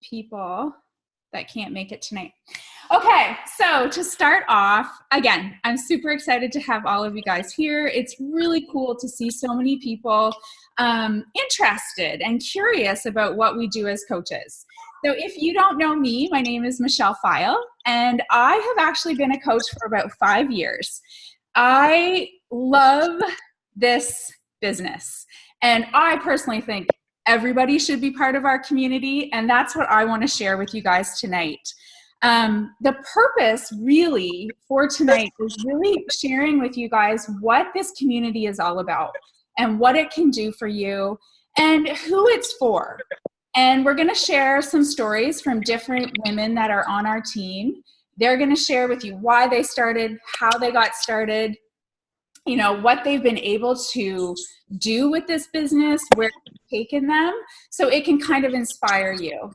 people that can't make it tonight. Okay, so to start off, again, I'm super excited to have all of you guys here. It's really cool to see so many people interested and curious about what we do as coaches. So if you don't know me, my name is Michelle File, and I have actually been a coach for about 5 years. I love this business, and I personally think everybody should be part of our community, and that's what I want to share with you guys tonight. The purpose really for tonight is really sharing with you guys what this community is all about and what it can do for you and who it's for. And we're going to share some stories from different women that are on our team. They're going to share with you why they started, how they got started, you know, what they've been able to do with this business, where it's taken them, so it can kind of inspire you.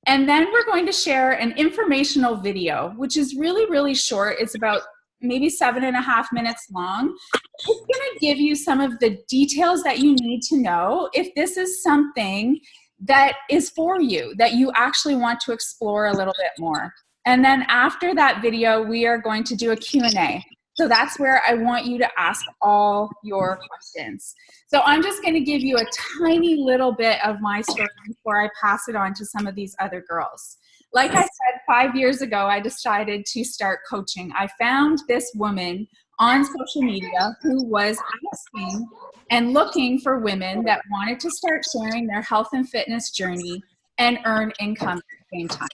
And then we're going to share an informational video, which is really, really short. It's about maybe 7.5 minutes long. It's going to give you some of the details that you need to know if this is something that is for you, that you actually want to explore a little bit more. And then after that video, we are going to do a Q&A. So that's where I want you to ask all your questions. So I'm just going to give you a tiny little bit of my story before I pass it on to some of these other girls. Like I said, 5 years ago, I decided to start coaching. I found this woman on social media who was asking and looking for women that wanted to start sharing their health and fitness journey and earn income at the same time.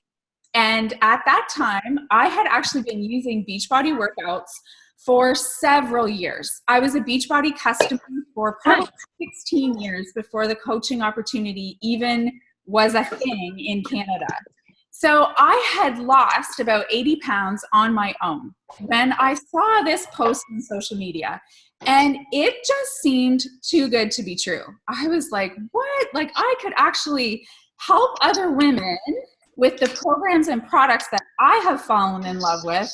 And at that time, I had actually been using Beachbody workouts for several years. I was a Beachbody customer for probably 16 years before the coaching opportunity even was a thing in Canada. So I had lost about 80 pounds on my own when I saw this post on social media, and it just seemed too good to be true. I was like, what? Like, I could actually help other women with the programs and products that I have fallen in love with.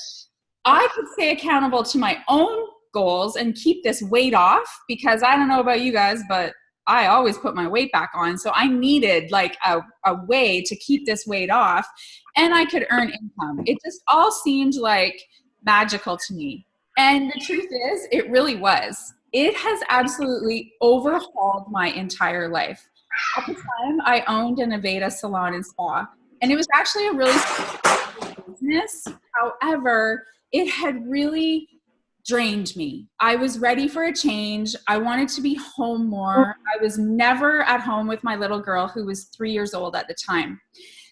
I could stay accountable to my own goals and keep this weight off, because I don't know about you guys, but I always put my weight back on. So I needed like a way to keep this weight off, and I could earn income. It just all seemed like magical to me. And the truth is, it really was. It has absolutely overhauled my entire life. At the time, I owned an Aveda salon and spa, and it was actually a really successful business. However, it had really drained me. I was ready for a change. I wanted to be home more. I was never at home with my little girl, who was 3 years old at the time.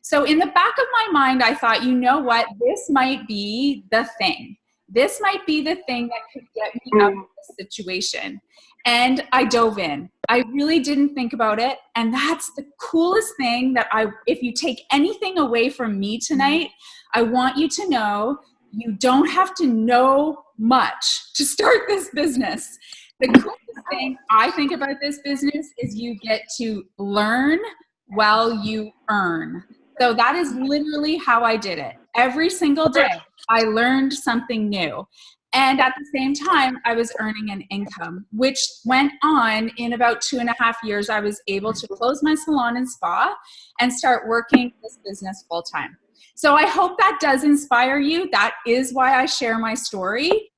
So in the back of my mind, I thought, you know what? This might be the thing. This might be the thing that could get me out of this situation. And I dove in. I really didn't think about it. And that's the coolest thing that if you take anything away from me tonight, I want you to know you don't have to know much to start this business. The coolest thing I think about this business is you get to learn while you earn. So that is literally how I did it. Every single day, I learned something new. And at the same time, I was earning an income, which went on in about 2.5 years. I was able to close my salon and spa and start working this business full time. So I hope that does inspire you. That is why I share my story.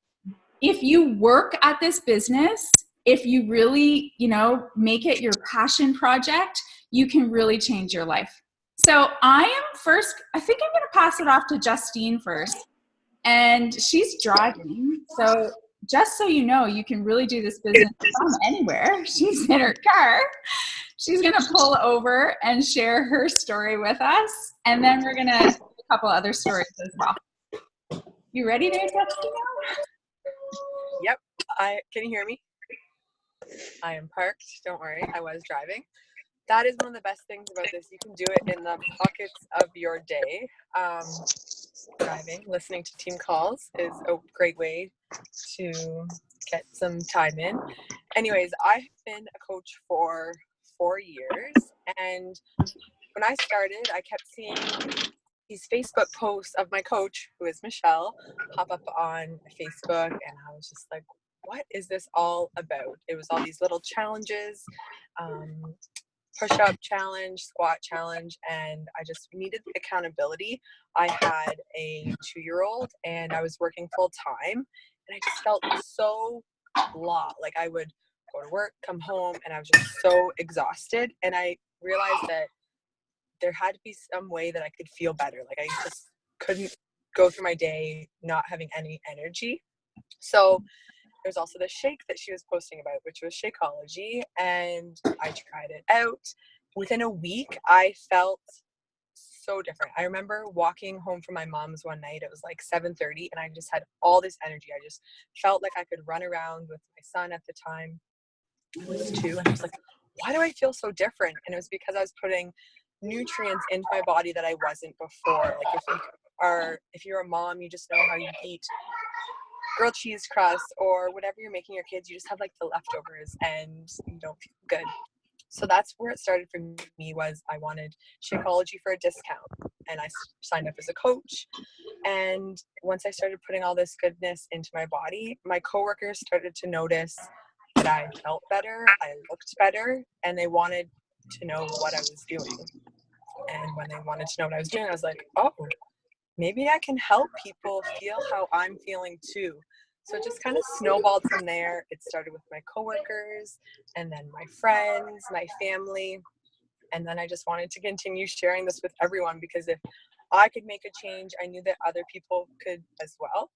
If you work at this business, if you really, make it your passion project, you can really change your life. So I think I'm going to pass it off to Justine first. And she's driving. So just so you know, you can really do this business from anywhere. She's in her car. She's going to pull over and share her story with us. And then we're going to do a couple other stories as well. You ready there, Justine? Yep. Can you hear me? I am parked. Don't worry. I was driving. That is one of the best things about this. You can do it in the pockets of your day. Driving, listening to team calls is a great way to get some time in. Anyways, I've been a coach for 4 years, and when I started, I kept seeing these Facebook posts of my coach, who is Michelle, pop up on Facebook, and I was just like, what is this all about? It was all these little challenges, push-up challenge, squat challenge, and I just needed accountability. I had a 2-year-old and I was working full time, and I just felt so blah. Like I would go to work, come home, and I was just so exhausted. And I realized that there had to be some way that I could feel better. Like I just couldn't go through my day not having any energy. So there's also the shake that she was posting about, which was Shakeology, and I tried it out. Within a week, I felt so different. I remember walking home from my mom's one night. It was like 7:30, and I just had all this energy. I just felt like I could run around with my son at the time. I was 2, and I was like, why do I feel so different? And it was because I was putting nutrients into my body that I wasn't before. Like if you're a mom, you just know how you eat grilled cheese crust or whatever you're making your kids, you just have like the leftovers and you don't feel good. So that's where it started for me. Was I wanted Shakeology for a discount, and I signed up as a coach. And once I started putting all this goodness into my body, my coworkers started to notice that I felt better, I looked better, and they wanted to know what I was doing. And when they wanted to know what I was doing, I was like, oh, maybe I can help people feel how I'm feeling too. So it just kind of snowballed from there. It started with my coworkers, and then my friends, my family. And then I just wanted to continue sharing this with everyone, because if I could make a change, I knew that other people could as well.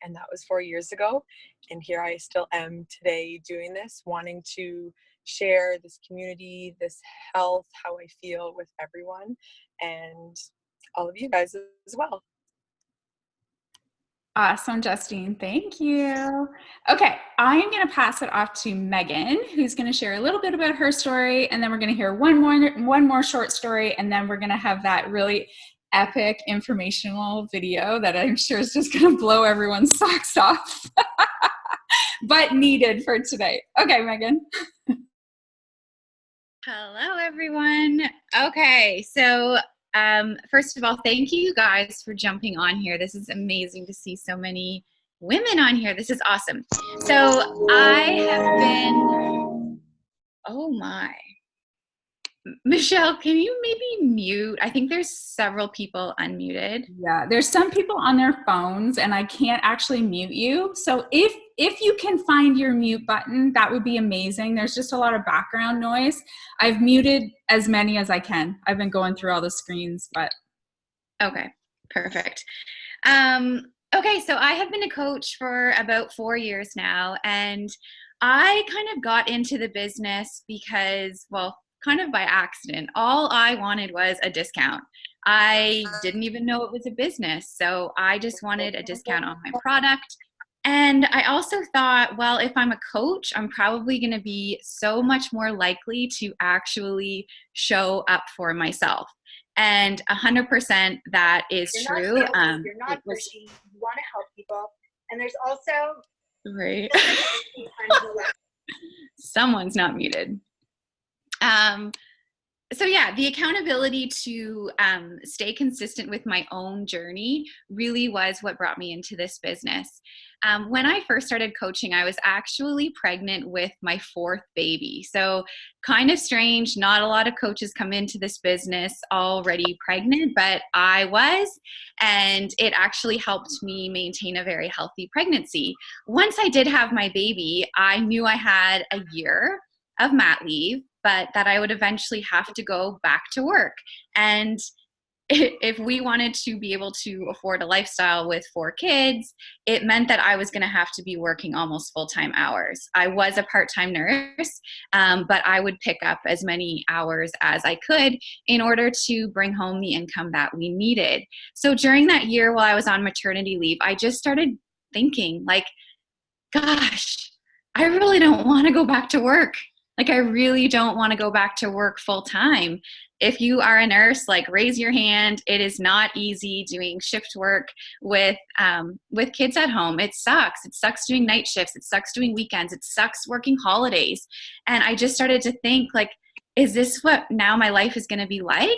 And that was 4 years ago. And here I still am today doing this, wanting to share this community, this health, how I feel with everyone, and all of you guys as well. Awesome, Justine. Thank you. Okay, I am going to pass it off to Megan, who's going to share a little bit about her story, and then we're going to hear one more short story, and then we're going to have that really epic informational video that I'm sure is just going to blow everyone's socks off, but needed for today. Okay, Megan. Hello, everyone. Okay, so first of all, thank you guys for jumping on here. This is amazing to see so many women on here. This is awesome. So I have been, oh my. Michelle, can you maybe mute? I think there's several people unmuted. Yeah, there's some people on their phones and I can't actually mute you. So if you can find your mute button, that would be amazing. There's just a lot of background noise. I've muted as many as I can. I've been going through all the screens, but. Okay, perfect. Okay, so I have been a coach for about 4 years now, and I kind of got into the business because, well, kind of by accident. All I wanted was a discount. I didn't even know it was a business, so I just wanted a discount on my product. And I also thought, well, if I'm a coach, I'm probably going to be so much more likely to actually show up for myself. And 100% that is true. You're not pushy. You want to help people. And there's also right. Someone's not muted. So yeah, the accountability to stay consistent with my own journey really was what brought me into this business. When I first started coaching, I was actually pregnant with my 4th baby. So kind of strange. Not a lot of coaches come into this business already pregnant, but I was, and it actually helped me maintain a very healthy pregnancy. Once I did have my baby, I knew I had a year of mat leave, but that I would eventually have to go back to work. And if we wanted to be able to afford a lifestyle with 4 kids, it meant that I was going to have to be working almost full-time hours. I was a part-time nurse, but I would pick up as many hours as I could in order to bring home the income that we needed. So during that year while I was on maternity leave, I just started thinking like, gosh, I really don't want to go back to work. Like, I really don't want to go back to work full time. If you are a nurse, like, raise your hand. It is not easy doing shift work with kids at home. It sucks. It sucks doing night shifts. It sucks doing weekends. It sucks working holidays. And I just started to think, like, is this what now my life is going to be like?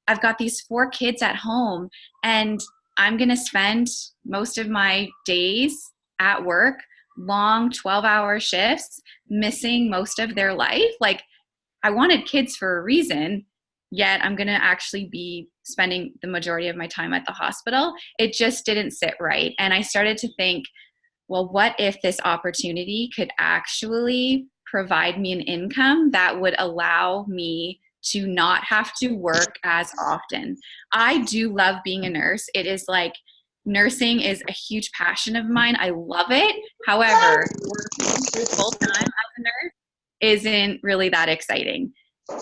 I've got these 4 kids at home, and I'm going to spend most of my days at work, long 12-hour shifts, missing most of their life. Like, I wanted kids for a reason, yet I'm going to actually be spending the majority of my time at the hospital. It just didn't sit right. And I started to think, well, what if this opportunity could actually provide me an income that would allow me to not have to work as often? I do love being a nurse. It is like, nursing is a huge passion of mine. I love it. However, working full time as a nurse isn't really that exciting.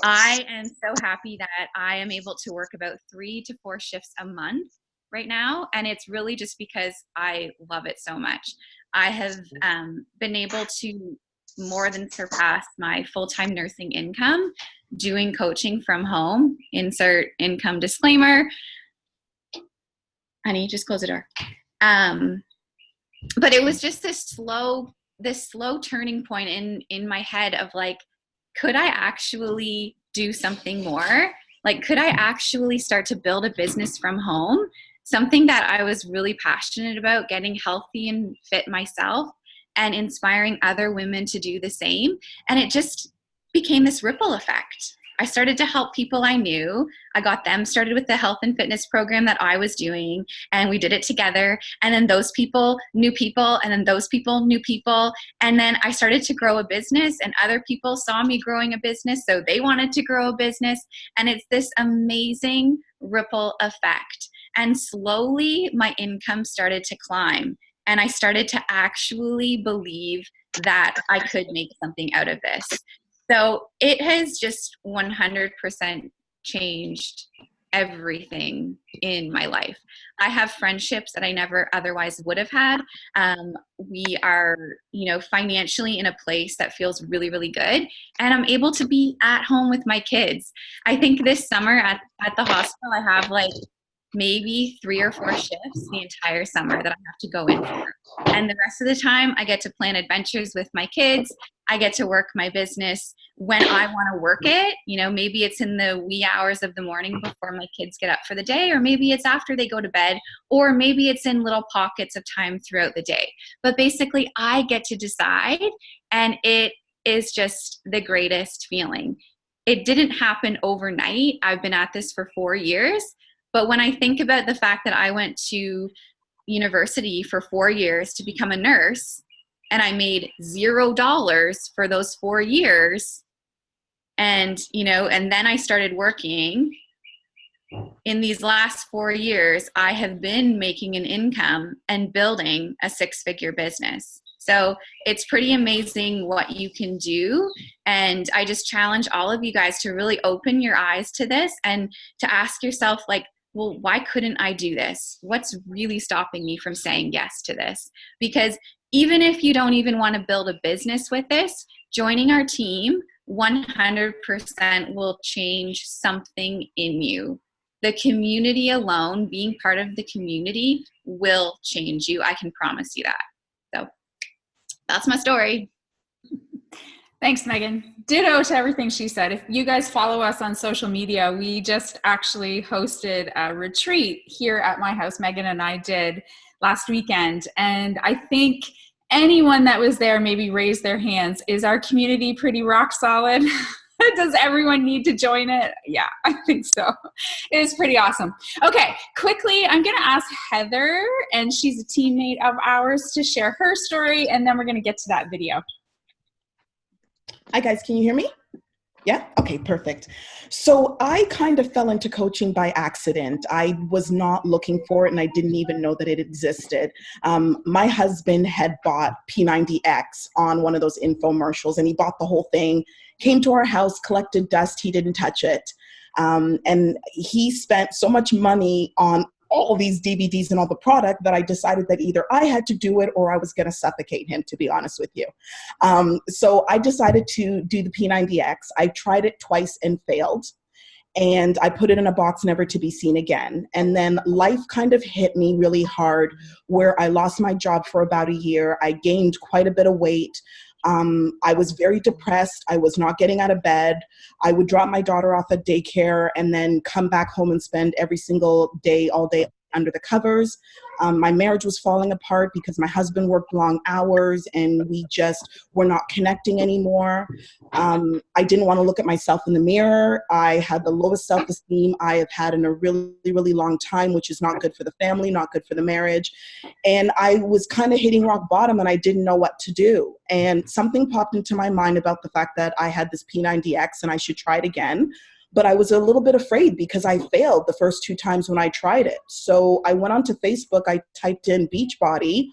I am so happy that I am able to work about 3 to 4 shifts a month right now. And it's really just because I love it so much. I have been able to more than surpass my full-time nursing income doing coaching from home. Insert income disclaimer. Honey, just close the door. But it was just this slow turning point in my head of like, could I actually do something more? Like, could I actually start to build a business from home? Something that I was really passionate about, getting healthy and fit myself and inspiring other women to do the same. And it just became this ripple effect. I started to help people I knew. I got them started with the health and fitness program that I was doing, and we did it together. And then those people knew people, and then those people knew people. And then I started to grow a business, and other people saw me growing a business, so they wanted to grow a business. And it's this amazing ripple effect. And slowly my income started to climb, and I started to actually believe that I could make something out of this. So it has just 100% changed everything in my life. I have friendships that I never otherwise would have had. We are, financially in a place that feels really, really good. And I'm able to be at home with my kids. I think this summer at the hospital, I have like maybe 3 or 4 shifts the entire summer that I have to go in for. And the rest of the time, I get to plan adventures with my kids. I get to work my business when I want to work it. Maybe it's in the wee hours of the morning before my kids get up for the day, or maybe it's after they go to bed, or maybe it's in little pockets of time throughout the day. But basically, I get to decide, and it is just the greatest feeling. It didn't happen overnight. I've been at this for 4 years. But when I think about the fact that I went to university for 4 years to become a nurse, and I made $0 for those 4 years, and then I started working. In these last 4 years, I have been making an income and building a 6-figure business. So it's pretty amazing what you can do. And I just challenge all of you guys to really open your eyes to this and to ask yourself, like, well, why couldn't I do this? What's really stopping me from saying yes to this? Because even if you don't even want to build a business with this, joining our team 100% will change something in you. The community alone, being part of the community, will change you. I can promise you that. So that's my story. Thanks, Megan. Ditto to everything she said. If you guys follow us on social media, we just actually hosted a retreat here at my house. Megan and I did last weekend. And I think anyone that was there maybe raised their hands. Is our community pretty rock solid? Does everyone need to join it? Yeah, I think so. It is pretty awesome. Okay, quickly, I'm going to ask Heather, and she's a teammate of ours, to share her story, and then we're going to get to that video. Hi guys, can you hear me? Yeah? Okay, perfect. So I kind of fell into coaching by accident. I was not looking for it, and I didn't even know that it existed. My husband had bought P90X on one of those infomercials, and he bought the whole thing, came to our house, collected dust, he didn't touch it. And he spent so much money on all these DVDs and all the product that I decided that either I had to do it or I was going to suffocate him, to be honest with you. So I decided to do the P90X. I tried it twice and failed. And I put it in a box never to be seen again. And then life kind of hit me really hard, where I lost my job for about a year. I gained quite a bit of weight. I was very depressed. I was not getting out of bed. I would drop my daughter off at daycare and then come back home and spend every single day, all day under the covers. My marriage was falling apart because my husband worked long hours and we just were not connecting anymore. I didn't want to look at myself in the mirror. I had the lowest self-esteem I have had in a really, really long time, which is not good for the family, not good for the marriage. And I was kind of hitting rock bottom and I didn't know what to do. And something popped into my mind about the fact that I had this P90X and I should try it again. But I was a little bit afraid because I failed the first 2 times when I tried it. So I went onto Facebook, I typed in Beachbody,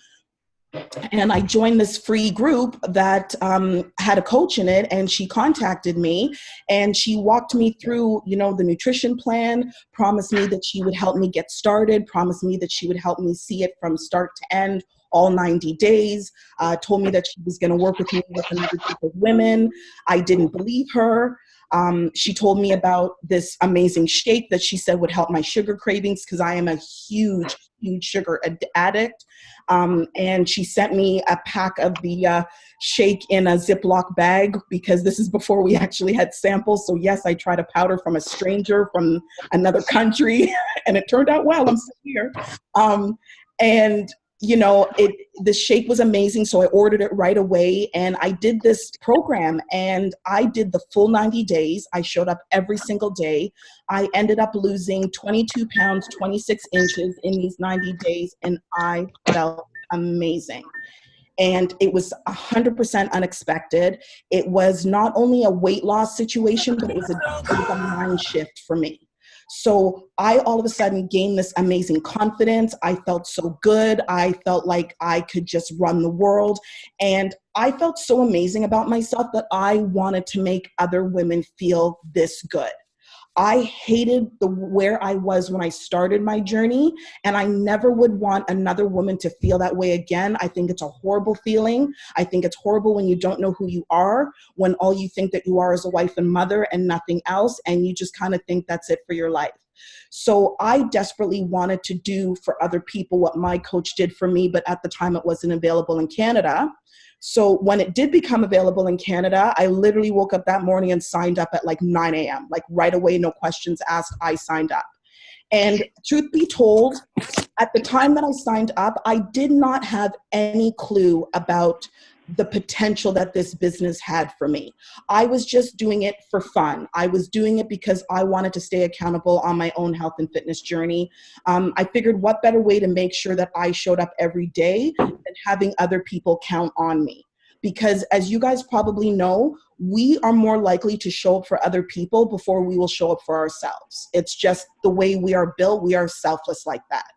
and I joined this free group that had a coach in it, and she contacted me and she walked me through, you know, the nutrition plan, promised me that she would help me get started, promised me that she would help me see it from start to end, all 90 days, told me that she was going to work with me with another group of women. I didn't believe her. She told me about this amazing shake that she said would help my sugar cravings because I am a huge sugar addict. And she sent me a pack of the shake in a Ziploc bag because this is before we actually had samples. So yes, I tried a powder from a stranger from another country and it turned out well. I'm still here. And you know, the shake was amazing. So I ordered it right away and I did this program and I did the full 90 days. I showed up every single day. I ended up losing 22 pounds, 26 inches in these 90 days. And I felt amazing. And it was 100% unexpected. It was not only a weight loss situation, but it was a mind shift for me. So I all of a sudden gained this amazing confidence. I felt so good. I felt like I could just run the world. And I felt so amazing about myself that I wanted to make other women feel this good. I hated where I was when I started my journey, and I never would want another woman to feel that way again. I think it's a horrible feeling. I think it's horrible when you don't know who you are, when all you think that you are is a wife and mother and nothing else, and you just kind of think that's it for your life. So I desperately wanted to do for other people what my coach did for me, but at the time it wasn't available in Canada. So when it did become available in Canada, I literally woke up that morning and signed up at like 9 a.m. Like right away, no questions asked, I signed up. And truth be told, at the time that I signed up, I did not have any clue about the potential that this business had for me. I was just doing it for fun. I was doing it because I wanted to stay accountable on my own health and fitness journey. I figured what better way to make sure that I showed up every day than having other people count on me. Because as you guys probably know, we are more likely to show up for other people before we will show up for ourselves. It's just the way we are built. We are selfless like that.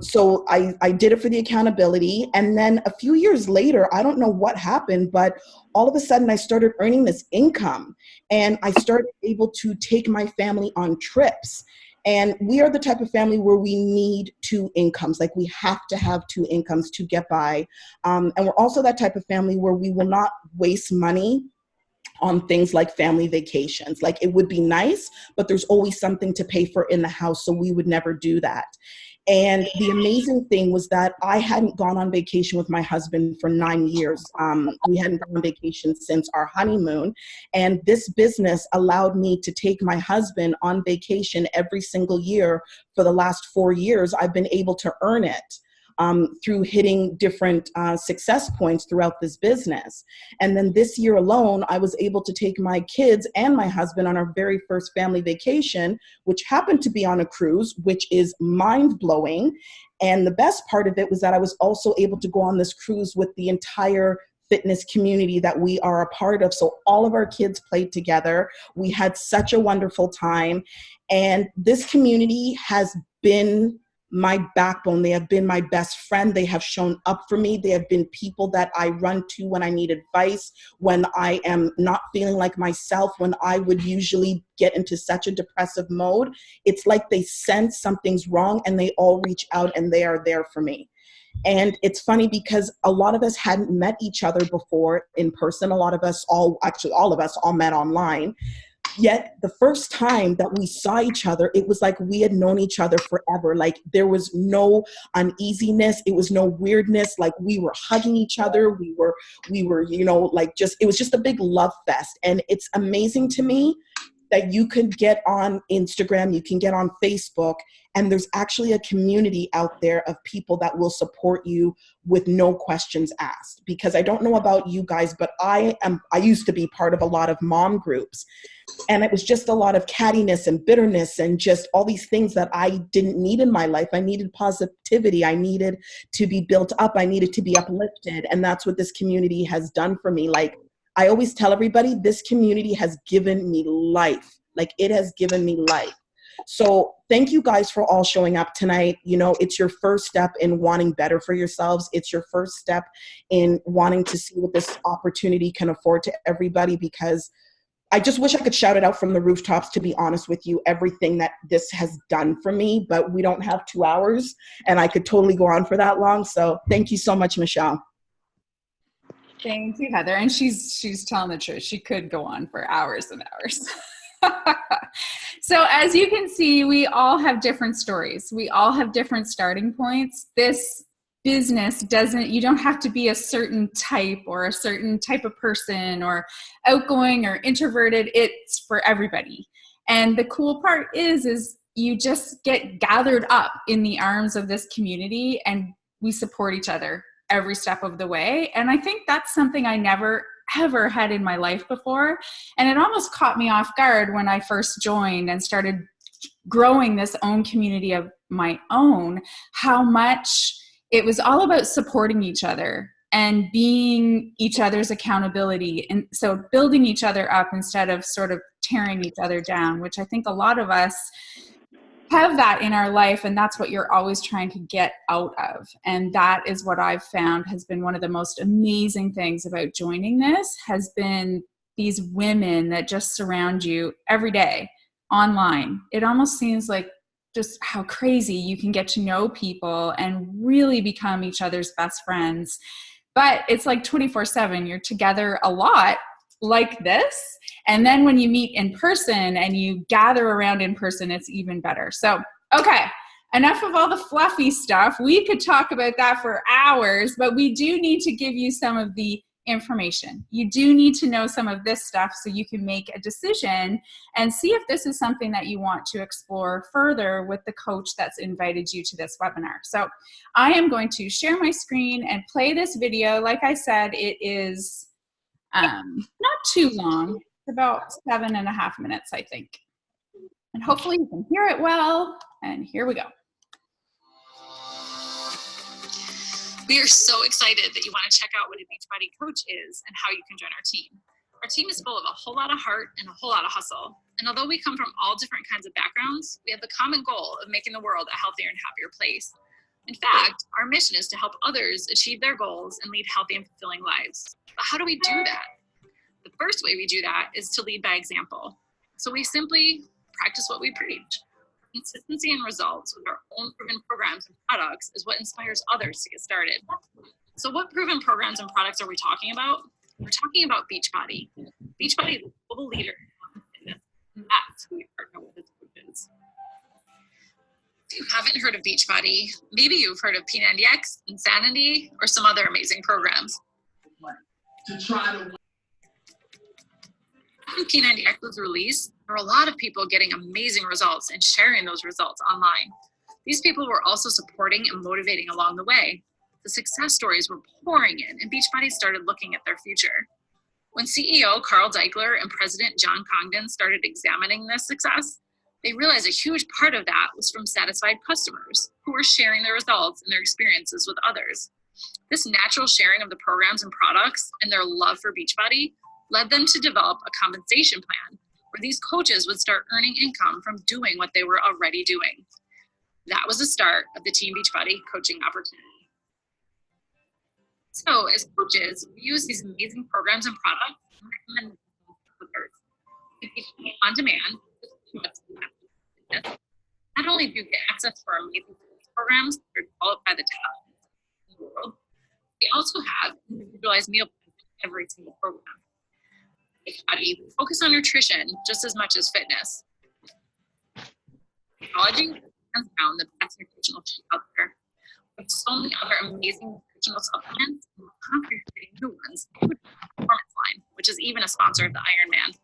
So I did it for the accountability. And then a few years later, I don't know what happened, but all of a sudden I started earning this income and I started able to take my family on trips. And we are the type of family where we need 2 incomes. Like we have to have 2 incomes to get by. And we're also that type of family where we will not waste money on things like family vacations. Like it would be nice, but there's always something to pay for in the house. So we would never do that. And the amazing thing was that I hadn't gone on vacation with my husband for 9 years. We hadn't gone on vacation since our honeymoon. And this business allowed me to take my husband on vacation every single year for the last 4 years. I've been able to earn it through hitting different success points throughout this business. And then this year alone, I was able to take my kids and my husband on our very first family vacation, which happened to be on a cruise, which is mind-blowing. And the best part of it was that I was also able to go on this cruise with the entire fitness community that we are a part of. So all of our kids played together. We had such a wonderful time. And this community has been my backbone. They have been my best friend. They have shown up for me. They have been people that I run to when I need advice, when I am not feeling like myself, when I would usually get into such a depressive mode. It's like they sense something's wrong and they all reach out and they are there for me. And it's funny because a lot of us hadn't met each other before in person. A lot of us all of us met online. Yet the first time that we saw each other, it was like we had known each other forever. Like there was no uneasiness. It was no weirdness. Like we were hugging each other. We were, like just, it was just a big love fest. And it's amazing to me that you can get on Instagram, you can get on Facebook, and there's actually a community out there of people that will support you with no questions asked. Because I don't know about you guys, but I used to be part of a lot of mom groups. And it was just a lot of cattiness and bitterness and just all these things that I didn't need in my life. I needed positivity. I needed to be built up. I needed to be uplifted. And that's what this community has done for me. Like, I always tell everybody, this community has given me life. Like, it has given me life. So thank you guys for all showing up tonight. You know, it's your first step in wanting better for yourselves. It's your first step in wanting to see what this opportunity can afford to everybody, because I just wish I could shout it out from the rooftops, to be honest with you, everything that this has done for me, but we don't have 2 hours and I could totally go on for that long. So thank you so much, Michelle. Thank you, Heather. And she's telling the truth. She could go on for hours and hours. So as you can see, we all have different stories. We all have different starting points. This business you don't have to be a certain type or a certain type of person or outgoing or introverted. It's for everybody. And the cool part is you just get gathered up in the arms of this community and we support each other every step of the way. And I think that's something I never ever had in my life before. And it almost caught me off guard when I first joined and started growing this own community of my own, how much it was all about supporting each other and being each other's accountability. And so building each other up instead of sort of tearing each other down, which I think a lot of us have that in our life, and that's what you're always trying to get out of. And that is what I've found has been one of the most amazing things about joining this, has been these women that just surround you every day online. It almost seems like just how crazy you can get to know people and really become each other's best friends. But it's like 24/7, you're together a lot like this. And then when you meet in person and you gather around in person, it's even better. So, okay, enough of all the fluffy stuff. We could talk about that for hours, but we do need to give you some of the information. You do need to know some of this stuff so you can make a decision and see if this is something that you want to explore further with the coach that's invited you to this webinar. So I am going to share my screen and play this video. Like I said, it is not too long. It's about 7.5 minutes, I think. And hopefully you can hear it well. And here we go. We are so excited that you want to check out what a Beachbody coach is and how you can join our team. Our team is full of a whole lot of heart and a whole lot of hustle. And although we come from all different kinds of backgrounds, we have the common goal of making the world a healthier and happier place. In fact, our mission is to help others achieve their goals and lead healthy and fulfilling lives. But how do we do that? The first way we do that is to lead by example. So we simply practice what we preach. Consistency and results with our own proven programs and products is what inspires others to get started. So what proven programs and products are we talking about? We're talking about Beachbody. Beachbody is a global leader in fitness, and that's who we partner with as coaches. If you haven't heard of Beachbody, maybe you've heard of P90X, Insanity, or some other amazing programs. When P90X was released, there were a lot of people getting amazing results and sharing those results online. These people were also supporting and motivating along the way. The success stories were pouring in, and Beachbody started looking at their future. When CEO Carl Deichler and President John Congdon started examining this success, they realized a huge part of that was from satisfied customers who were sharing their results and their experiences with others. This natural sharing of the programs and products and their love for Beachbody led them to develop a compensation plan where these coaches would start earning income from doing what they were already doing. That was the start of the Team Beachbody coaching opportunity. So as coaches, we use these amazing programs and products and recommend them to others. We teach them on demand. Not only do you get access to our amazing programs that are developed by the top in the world, we also have individualized meal plans in every single program. Beachbody focus on nutrition just as much as fitness. Shakeology is hands down the best nutritional shake out there. With so many other amazing nutritional supplements, and we're constantly creating new ones, including the Performance line, which is even a sponsor of the Ironman.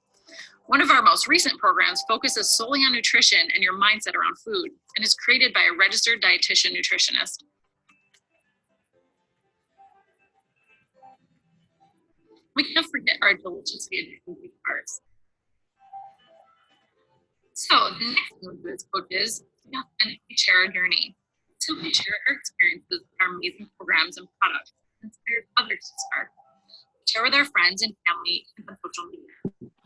One of our most recent programs focuses solely on nutrition and your mindset around food and is created by a registered dietitian nutritionist. We can't forget our deliciously addictive bars. So the next move as coaches, we authentically share our journey. Simply share our experiences with our amazing programs and products and inspire others to start. Share with our friends and family and on social media.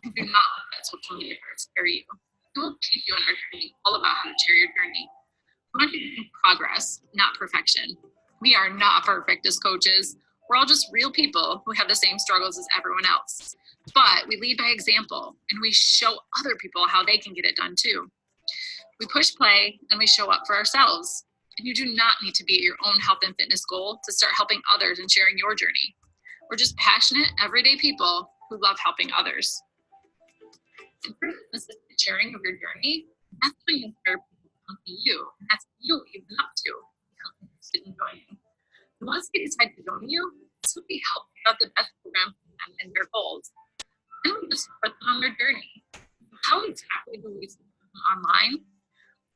And do not let social media scare you. We will teach you on our journey all about how to share your journey. We want you to make progress, not perfection. We are not perfect as coaches. We're all just real people who have the same struggles as everyone else. But we lead by example, and we show other people how they can get it done too. We push play, and we show up for ourselves. And you do not need to be at your own health and fitness goal to start helping others and sharing your journey. We're just passionate, everyday people who love helping others. And for consistent sharing of your journey, that's when you inspire people to come to you. And that's what you've been up to, become interested in joining. And once they decide to join you, this will be help figure out the best program for them and their goals. And we just support them on their journey. How exactly do we support them online?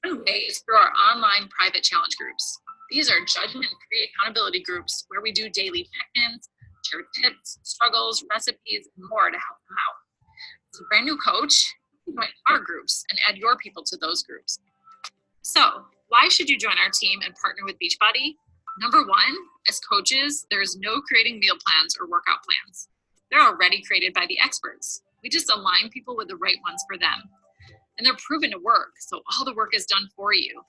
One way is through our online private challenge groups. These are judgment-free accountability groups where we do daily check-ins, share tips, struggles, recipes, and more to help them out. As a brand new coach, you can join our groups and add your people to those groups. So, why should you join our team and partner with Beachbody? Number one, as coaches, there is no creating meal plans or workout plans. They're already created by the experts. We just align people with the right ones for them. And they're proven to work, so all the work is done for you.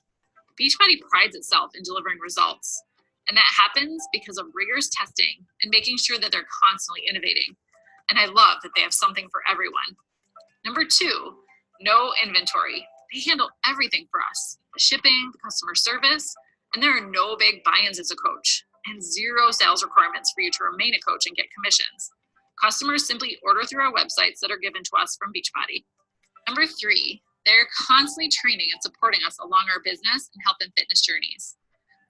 Beachbody prides itself in delivering results. And that happens because of rigorous testing and making sure that they're constantly innovating. And I love that they have something for everyone. Number two, no inventory. They handle everything for us. The shipping, the customer service, and there are no big buy-ins as a coach and zero sales requirements for you to remain a coach and get commissions. Customers simply order through our websites that are given to us from Beachbody. Number three, they're constantly training and supporting us along our business and health and fitness journeys.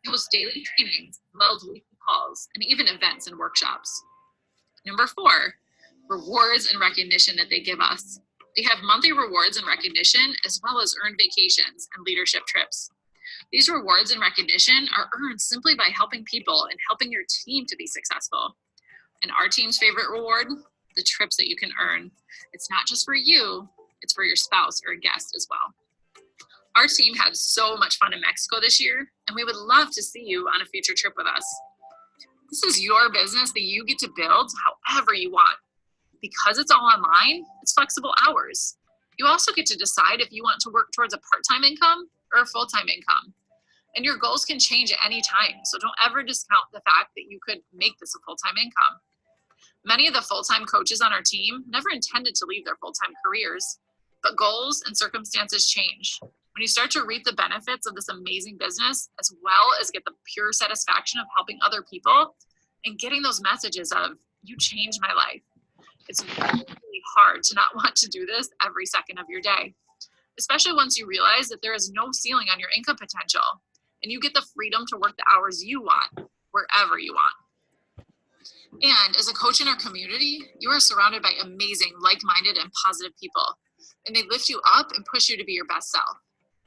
They host daily trainings, as well as weekly calls, and even events and workshops. Number four, rewards and recognition that they give us. They have monthly rewards and recognition, as well as earned vacations and leadership trips. These rewards and recognition are earned simply by helping people and helping your team to be successful. And our team's favorite reward, the trips that you can earn. It's not just for you, it's for your spouse or a guest as well. Our team had so much fun in Mexico this year, and we would love to see you on a future trip with us. This is your business that you get to build however you want. Because it's all online, it's flexible hours. You also get to decide if you want to work towards a part-time income or a full-time income. And your goals can change at any time, so don't ever discount the fact that you could make this a full-time income. Many of the full-time coaches on our team never intended to leave their full-time careers, but goals and circumstances change. When you start to reap the benefits of this amazing business, as well as get the pure satisfaction of helping other people and getting those messages of, you changed my life. It's really hard to not want to do this every second of your day, especially once you realize that there is no ceiling on your income potential and you get the freedom to work the hours you want, wherever you want. And as a coach in our community, you are surrounded by amazing, like-minded, and positive people, and they lift you up and push you to be your best self.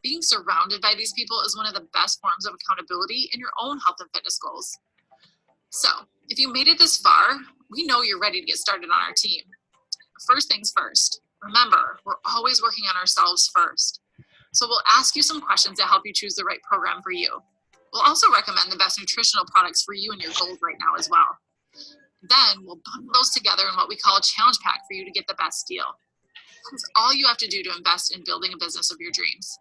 Being surrounded by these people is one of the best forms of accountability in your own health and fitness goals. So, if you made it this far, we know you're ready to get started on our team. First things first, remember, we're always working on ourselves first. So we'll ask you some questions to help you choose the right program for you. We'll also recommend the best nutritional products for you and your goals right now as well. Then we'll bundle those together in what we call a challenge pack for you to get the best deal. That's all you have to do to invest in building a business of your dreams.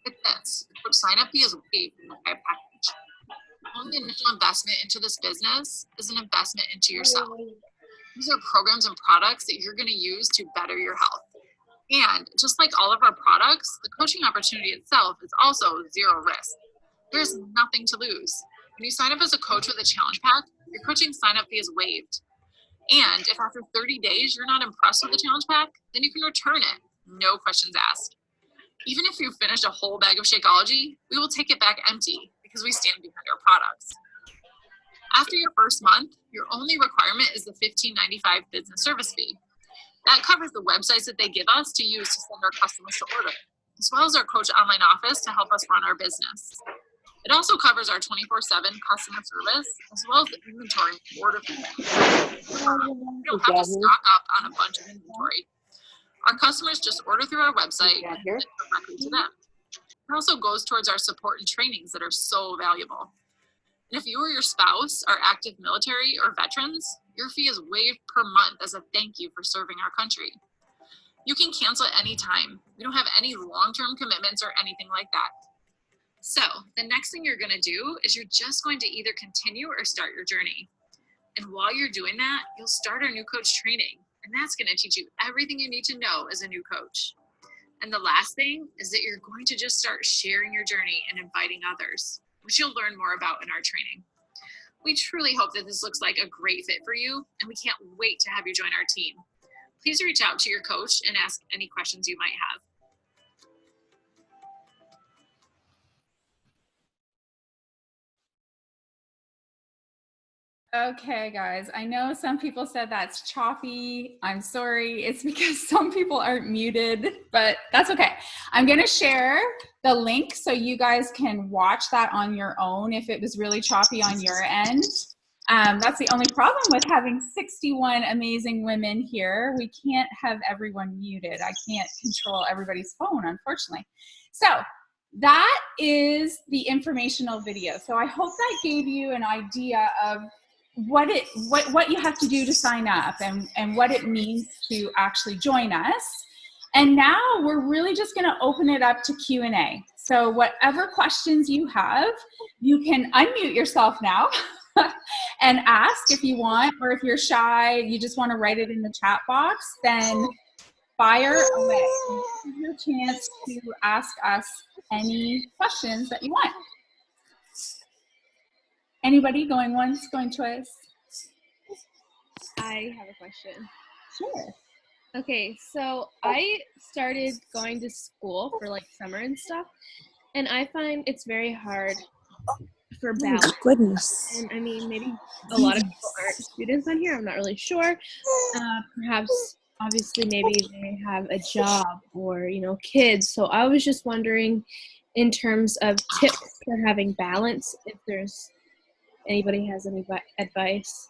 Get this, the coach sign-up fee is waived in the package. The only initial investment into this business is an investment into yourself. These are programs and products that you're going to use to better your health. And just like all of our products, the coaching opportunity itself is also zero risk. There's nothing to lose. When you sign up as a coach with a challenge pack, your coaching sign-up fee is waived. And if after 30 days you're not impressed with the challenge pack, then you can return it, no questions asked. Even if you finish a whole bag of Shakeology, we will take it back empty because we stand behind our products. After your first month, your only requirement is the $15.95 business service fee. That covers the websites that they give us to use to send our customers to order, as well as our coach online office to help us run our business. It also covers our 24/7 customer service, as well as the inventory and order fulfillment. You don't have to stock up on a bunch of inventory. Our customers just order through our website and send it directly to them. It also goes towards our support and trainings that are so valuable. And if you or your spouse are active military or veterans, your fee is waived per month as a thank you for serving our country. You can cancel at any time. We don't have any long-term commitments or anything like that. So the next thing you're going to do is you're just going to either continue or start your journey. And while you're doing that, you'll start our new coach training. And that's going to teach you everything you need to know as a new coach. And the last thing is that you're going to just start sharing your journey and inviting others, which you'll learn more about in our training. We truly hope that this looks like a great fit for you, and we can't wait to have you join our team. Please reach out to your coach and ask any questions you might have. Okay, guys, I know some people said that's choppy. I'm sorry. It's because some people aren't muted, but that's okay. I'm going to share the link so you guys can watch that on your own if it was really choppy on your end. That's the only problem with having 61 amazing women here. We can't have everyone muted. I can't control everybody's phone, unfortunately. So that is the informational video. So I hope that gave you an idea of what you have to do to sign up and what it means to actually join us. And now we're really just going to open it up to Q&A. So whatever questions you have, you can unmute yourself now and ask if you want, or if you're shy, you just want to write it in the chat box, then fire away. This is your chance to ask us any questions that you want. Anybody going once, going twice? I have a question. Sure. Okay, so I started going to school for like summer and stuff, and I find it's very hard for balance. Oh, goodness. And I mean, maybe a lot of people aren't students on here. I'm not really sure. Perhaps, obviously, maybe they have a job or, you know, kids. So I was just wondering, in terms of tips for having balance, if there's anybody has any advice.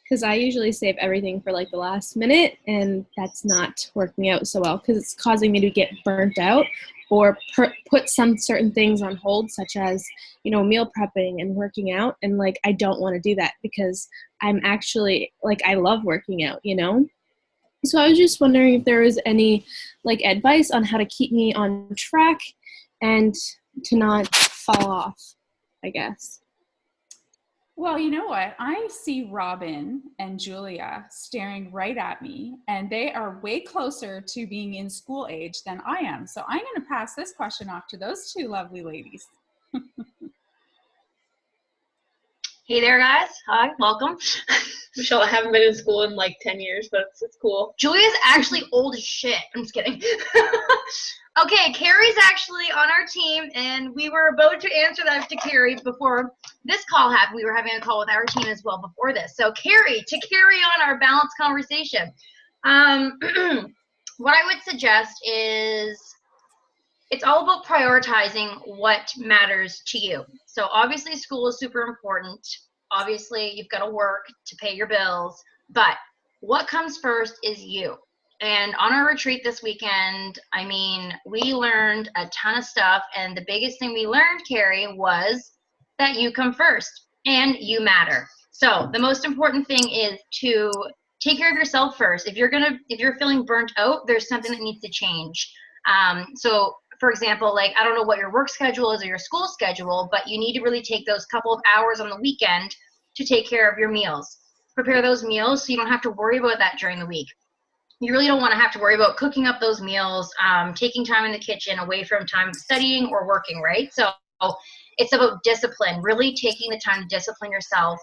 Because I usually save everything for like the last minute, and that's not working out so well because it's causing me to get burnt out or put some certain things on hold, such as, you know, meal prepping and working out. And like, I don't want to do that because I'm actually like, I love working out, you know? So I was just wondering if there was any like advice on how to keep me on track and to not fall off, I guess. Well, you know what? I see Robin and Julia staring right at me, and they are way closer to being in school age than I am. So I'm going to pass this question off to those two lovely ladies. Hey there, guys. Hi, welcome. Michelle, I haven't been in school in like 10 years, but it's cool. Julia's actually old as shit. I'm just kidding. Okay, Carrie's actually on our team, and we were about to answer that to Carrie before this call happened. We were having a call with our team as well before this. So Carrie, to carry on our balanced conversation, what I would suggest is it's all about prioritizing what matters to you. So obviously school is super important. Obviously you've got to work to pay your bills, but what comes first is you. And on our retreat this weekend, I mean, we learned a ton of stuff, and the biggest thing we learned, Carrie, was that you come first and you matter. So the most important thing is to take care of yourself first. If you're feeling burnt out, there's something that needs to change. So for example, like, I don't know what your work schedule is or your school schedule, but you need to really take those couple of hours on the weekend to take care of your meals. Prepare those meals so you don't have to worry about that during the week. You really don't want to have to worry about cooking up those meals, taking time in the kitchen away from time studying or working, right? So it's about discipline, really taking the time to discipline yourself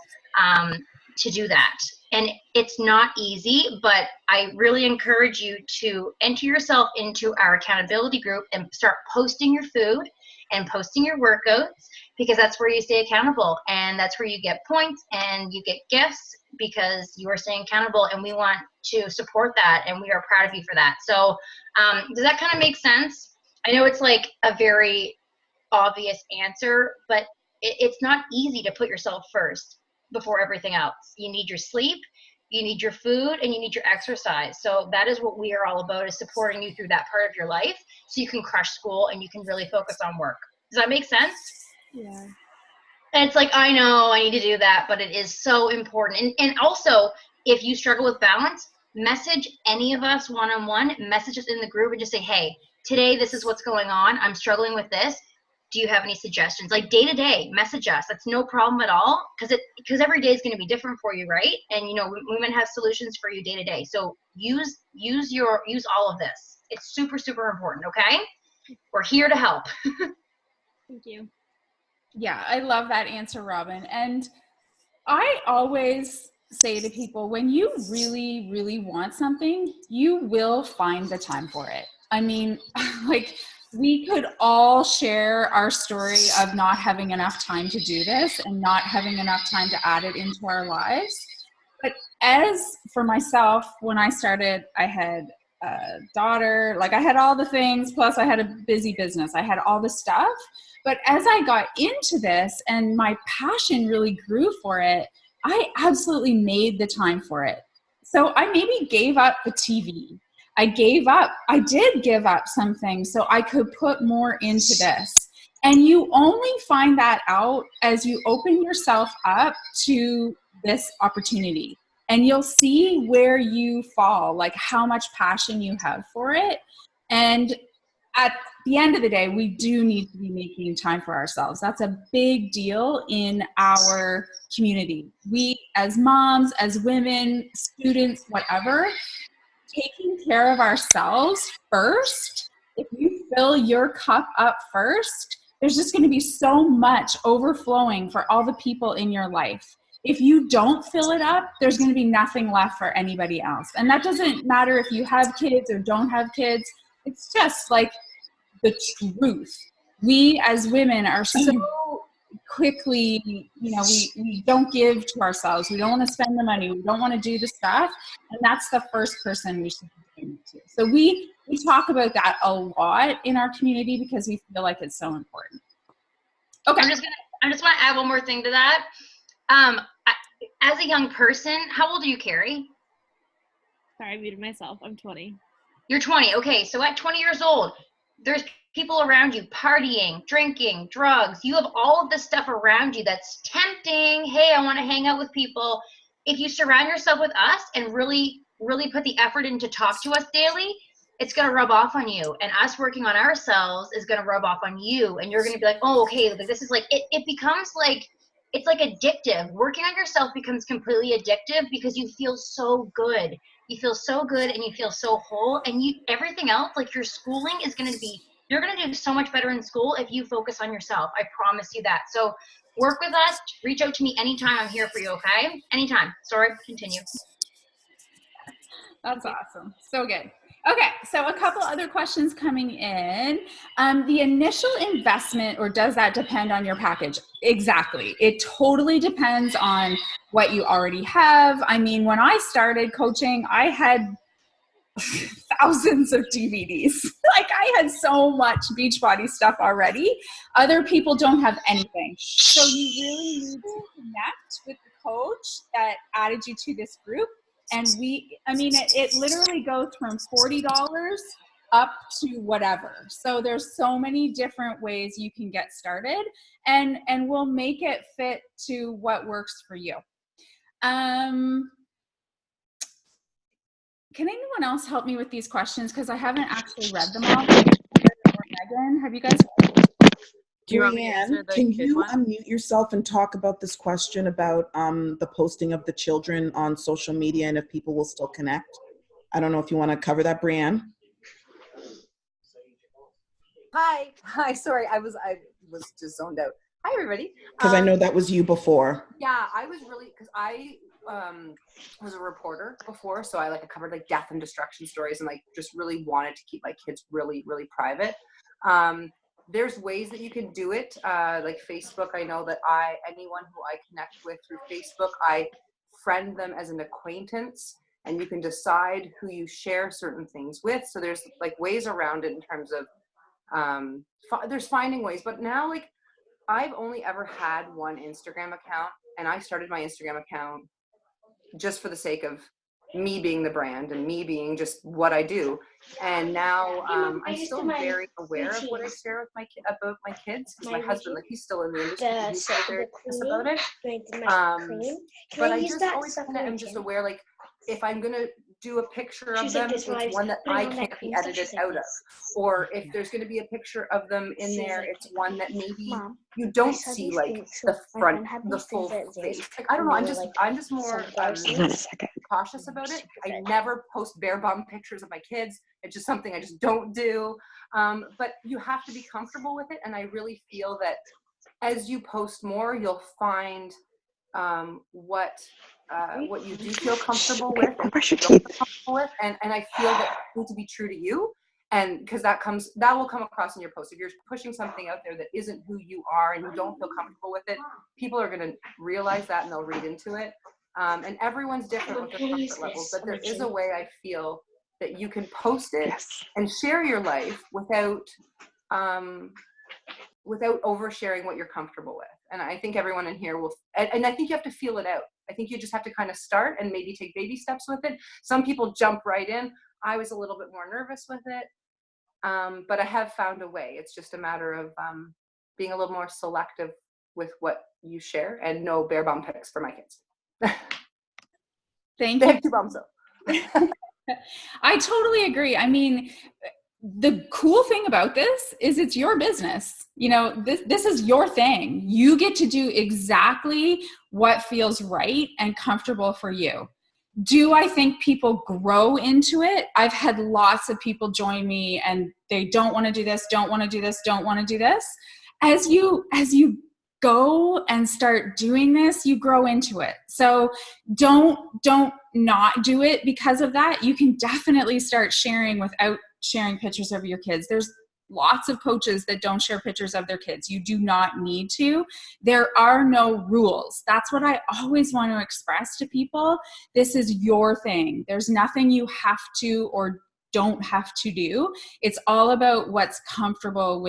to do that. And it's not easy, but I really encourage you to enter yourself into our accountability group and start posting your food and posting your workouts, because that's where you stay accountable, and that's where you get points and you get gifts because you are staying accountable, and we want to support that, and we are proud of you for that. So does that kind of make sense? I know it's like a very obvious answer, but it's not easy to put yourself first before everything else. You need your sleep, you need your food, and you need your exercise. So that is what we are all about, is supporting you through that part of your life so you can crush school and you can really focus on work. Does that make sense? Yeah. And it's like, I know I need to do that, but it is so important. And also, if you struggle with balance, message any of us one-on-one, message us in the group and just say, hey, today this is what's going on. I'm struggling with this. Do you have any suggestions? Like day to day, message us. That's no problem at all, because every day is going to be different for you, right? And you know, women have solutions for you day to day. So use all of this. It's super, super important. Okay, we're here to help. Thank you. Yeah, I love that answer, Robin. And I always say to people, when you really, really want something, you will find the time for it. I mean, like, we could all share our story of not having enough time to do this and not having enough time to add it into our lives. But as for myself, when I started, I had a daughter, like I had all the things, plus I had a busy business. I had all the stuff. But as I got into this and my passion really grew for it, I absolutely made the time for it. So I maybe gave up the TV. I did give up some things so I could put more into this. And you only find that out as you open yourself up to this opportunity. And you'll see where you fall, like how much passion you have for it. And at the end of the day, we do need to be making time for ourselves. That's a big deal in our community. We, as moms, as women, students, whatever, taking care of ourselves first, if you fill your cup up first, there's just going to be so much overflowing for all the people in your life. If you don't fill it up, there's going to be nothing left for anybody else. And that doesn't matter if you have kids or don't have kids. It's just like the truth. We as women are so quickly, you know, we don't give to ourselves. We don't want to spend the money. We don't want to do the stuff. And that's the first person we should be doing it to. So we talk about that a lot in our community because we feel like it's so important. Okay. I just want to add one more thing to that. As a young person, how old are you, Carrie? Sorry, I muted myself. I'm 20. You're 20. Okay, so at 20 years old, there's people around you partying, drinking, drugs. You have all of this stuff around you that's tempting. Hey, I want to hang out with people. If you surround yourself with us and really, really put the effort in to talk to us daily, it's going to rub off on you. And us working on ourselves is going to rub off on you. And you're going to be like, oh, okay, this is like, it becomes like, it's like addictive. Working on yourself becomes completely addictive because you feel so good. You feel so good and you feel so whole, and everything else, like your schooling is going to be, you're going to do so much better in school if you focus on yourself. I promise you that. So work with us. Reach out to me anytime. I'm here for you. Okay. Anytime. Sorry. Continue. That's awesome. So good. Okay, so a couple other questions coming in. The initial investment, or does that depend on your package? Exactly. It totally depends on what you already have. I mean, when I started coaching, I had thousands of DVDs. Like I had so much Beachbody stuff already. Other people don't have anything. So you really need to connect with the coach that added you to this group. And it literally goes from $40 up to whatever. So there's so many different ways you can get started, and we'll make it fit to what works for you. Can anyone else help me with these questions? Because I haven't actually read them all. Megan, have you guys? Do you want me to answer the can kid you one? unmute yourself and talk about this question about the posting of the children on social media and if people will still connect? I don't know if you want to cover that, Brianne. Hi. Sorry, I was just zoned out. Hi, everybody. Because I know that was you before. Yeah, I was really, because I was a reporter before, so I covered death and destruction stories and just really wanted to keep my kids really, really private. There's ways that you can do it, like Facebook. I know that anyone who I connect with through Facebook, I friend them as an acquaintance, and you can decide who you share certain things with. So there's like ways around it in terms of there's finding ways. But now, like, I've only ever had one Instagram account, and I started my Instagram account just for the sake of me being the brand and me being just what I do. And now I'm still very aware of what I share with about my kids, because my husband, like, he's still in the industry, he's still very curious about it. But I just always kind of am just aware, like, if I'm gonna do a picture of them, it's one that I can't be edited out of. Or if there's gonna be a picture of them in there, it's one that maybe you don't see like the front, the full face. Like, I don't know, I'm just more cautious about it. I never post bare bum pictures of my kids. It's just something I just don't do. But you have to be comfortable with it. And I really feel that as you post more, you'll find what you do feel comfortable with, and I feel that you need to be true to you, and because that will come across in your post. If you're pushing something out there that isn't who you are and you don't feel comfortable with it, people are going to realize that and they'll read into it. And everyone's different with their comfort levels, but there is a way I feel that you can post it and share your life without oversharing what you're comfortable with. And I think everyone in here will, and I think you have to feel it out. I think you just have to kind of start and maybe take baby steps with it. Some people jump right in. I was a little bit more nervous with it, but I have found a way. It's just a matter of being a little more selective with what you share, and no bare bum pics for my kids. Thank They you. have 2 bums though. I totally agree. I mean, the cool thing about this is it's your business. You know, this is your thing. You get to do exactly what feels right and comfortable for you. Do I think people grow into it? I've had lots of people join me and they don't want to do this, don't want to do this, don't want to do this. As you go and start doing this, you grow into it. So don't not do it because of that. You can definitely start sharing without sharing pictures of your kids. There's lots of coaches that don't share pictures of their kids. You do not need to. There are no rules. That's what I always want to express to people. This is your thing. There's nothing you have to or don't have to do. It's all about what's comfortable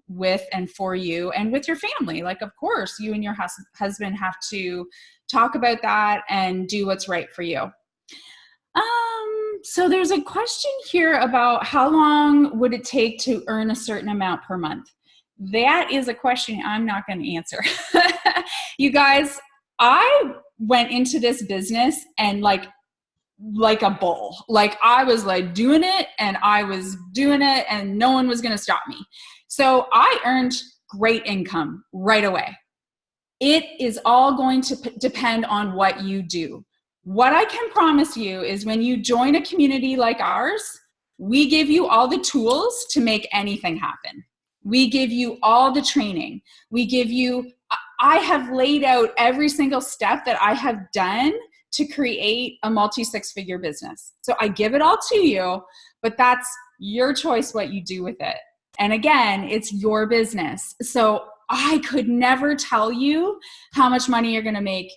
with and for you and with your family. Like, of course, you and your husband have to talk about that and do what's right for you. So there's a question here about how long would it take to earn a certain amount per month? That is a question I'm not going to answer. You guys, I went into this business and like a bull. Like, I was like doing it and I was doing it and no one was going to stop me. So I earned great income right away. It is all going to depend on what you do. What I can promise you is when you join a community like ours, we give you all the tools to make anything happen. We give you all the training. I have laid out every single step that I have done to create a multi-6-figure business. So I give it all to you, but that's your choice what you do with it. And again, it's your business. So I could never tell you how much money you're going to make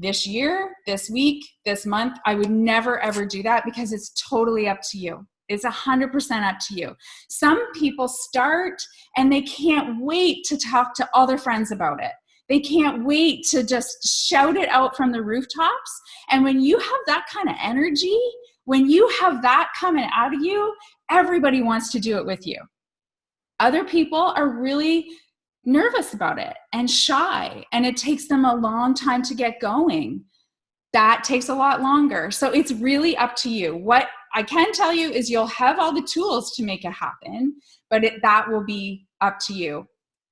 this year, this week, this month. I would never, ever do that because it's totally up to you. It's 100% up to you. Some people start and they can't wait to talk to other friends about it. They can't wait to just shout it out from the rooftops. And when you have that kind of energy, when you have that coming out of you, everybody wants to do it with you. Other people are really nervous about it and shy, and it takes them a long time to get going. That takes a lot longer. So it's really up to you. What I can tell you is you'll have all the tools to make it happen, but that will be up to you.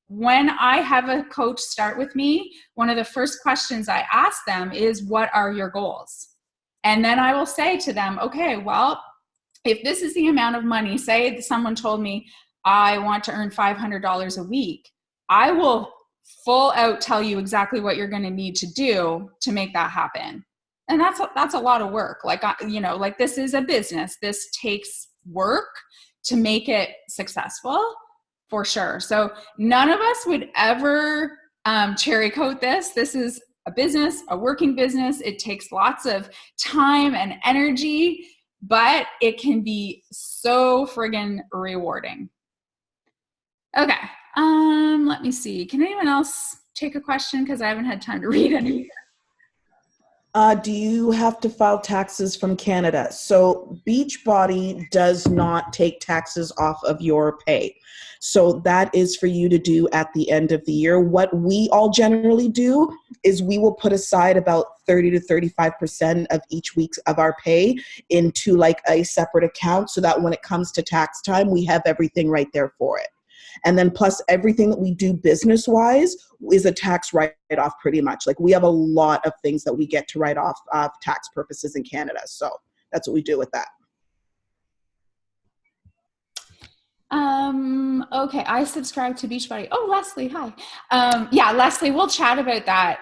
When I have a coach start with me, one of the first questions I ask them is, what are your goals? And then I will say to them, okay, well, if this is the amount of money, say someone told me, I want to earn $500 a week, I will full out tell you exactly what you're going to need to do to make that happen. And that's a lot of work. Like, like, this is a business. This takes work to make it successful, for sure. So none of us would ever cherry coat this. This is a business, a working business. It takes lots of time and energy, but it can be so friggin' rewarding. Okay, let me see. Can anyone else take a question? Because I haven't had time to read any. Do you have to file taxes from Canada? So Beachbody does not take taxes off of your pay. So that is for you to do at the end of the year. What we all generally do is we will put aside about 30 to 35% of each week of our pay into like a separate account so that when it comes to tax time, we have everything right there for it. And then plus everything that we do business-wise is a tax write-off pretty much. Like we have a lot of things that we get to write off of tax purposes in Canada. So that's what we do with that. Okay, I subscribe to Beachbody. Oh, Leslie, hi. Yeah, Leslie, we'll chat about that.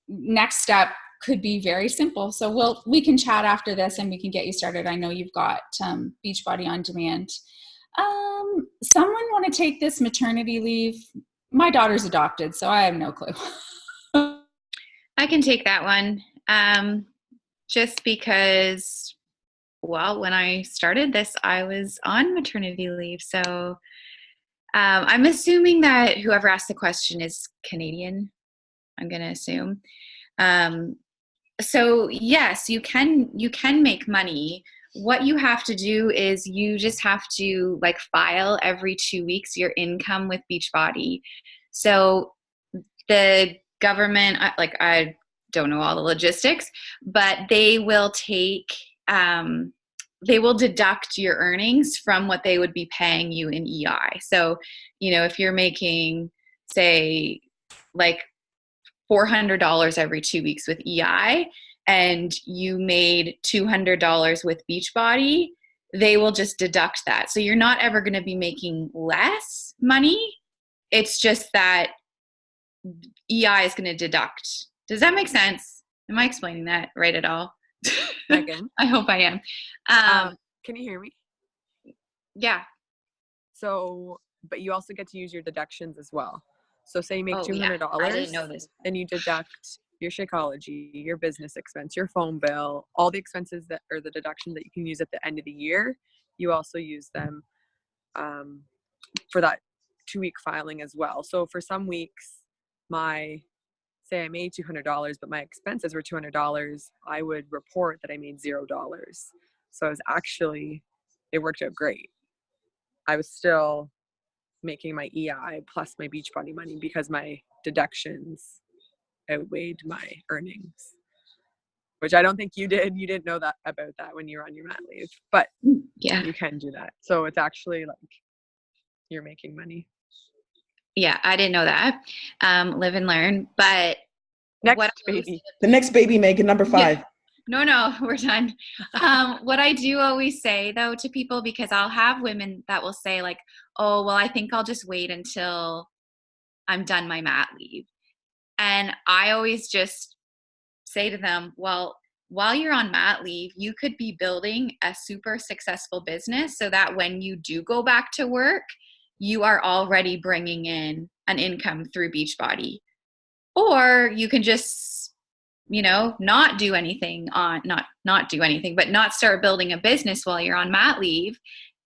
Next step could be very simple. So we can chat after this and we can get you started. I know you've got Beachbody on demand. Someone want to take this maternity leave? My daughter's adopted, so I have no clue. I can take that one. Just because, well, when I started this, I was on maternity leave. So I'm assuming that whoever asked the question is Canadian, I'm going to assume. So yes, you can make money. What you have to do is you just have to like file every 2 weeks your income with Beachbody. So the government, like I don't know all the logistics, but they will deduct your earnings from what they would be paying you in EI. So, if you're making, say, like $400 every 2 weeks with EI, and you made $200 with Beachbody, they will just deduct that. So you're not ever going to be making less money. It's just that EI is going to deduct. Does that make sense? Am I explaining that right at all? Megan? I hope I am. Can you hear me? Yeah. So, but you also get to use your deductions as well. So say you make $200, yeah. I didn't know this. and you deduct your Shakeology, your business expense, your phone bill, all the expenses that are the deductions that you can use at the end of the year. You also use them for that 2 week filing as well. So for some weeks, say I made $200, but my expenses were $200, I would report that I made $0. So it worked out great. I was still making my EI plus my Beachbody money because my deductions outweighed my earnings, which I don't think you did. You didn't know that about that when you were on your mat leave, but yeah, you can do that. So it's actually like you're making money. Yeah, I didn't know that. Live and learn. But baby. The next baby, Megan, number 5. Yeah. No, we're done. What I do always say though to people, because I'll have women that will say like, oh, well, I think I'll just wait until I'm done my mat leave. And I always just say to them, well, while you're on mat leave, you could be building a super successful business so that when you do go back to work, you are already bringing in an income through Beachbody. Or you can just, not do anything but not start building a business while you're on mat leave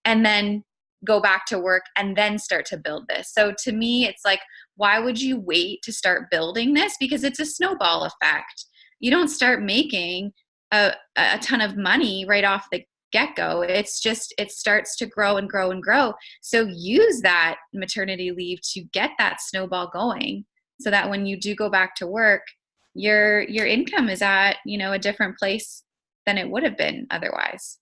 and then go back to work and then start to build this. So to me, it's like, why would you wait to start building this? Because it's a snowball effect. You don't start making a ton of money right off the get-go. It's just, it starts to grow and grow and grow. So use that maternity leave to get that snowball going so that when you do go back to work, your income is at, a different place than it would have been otherwise.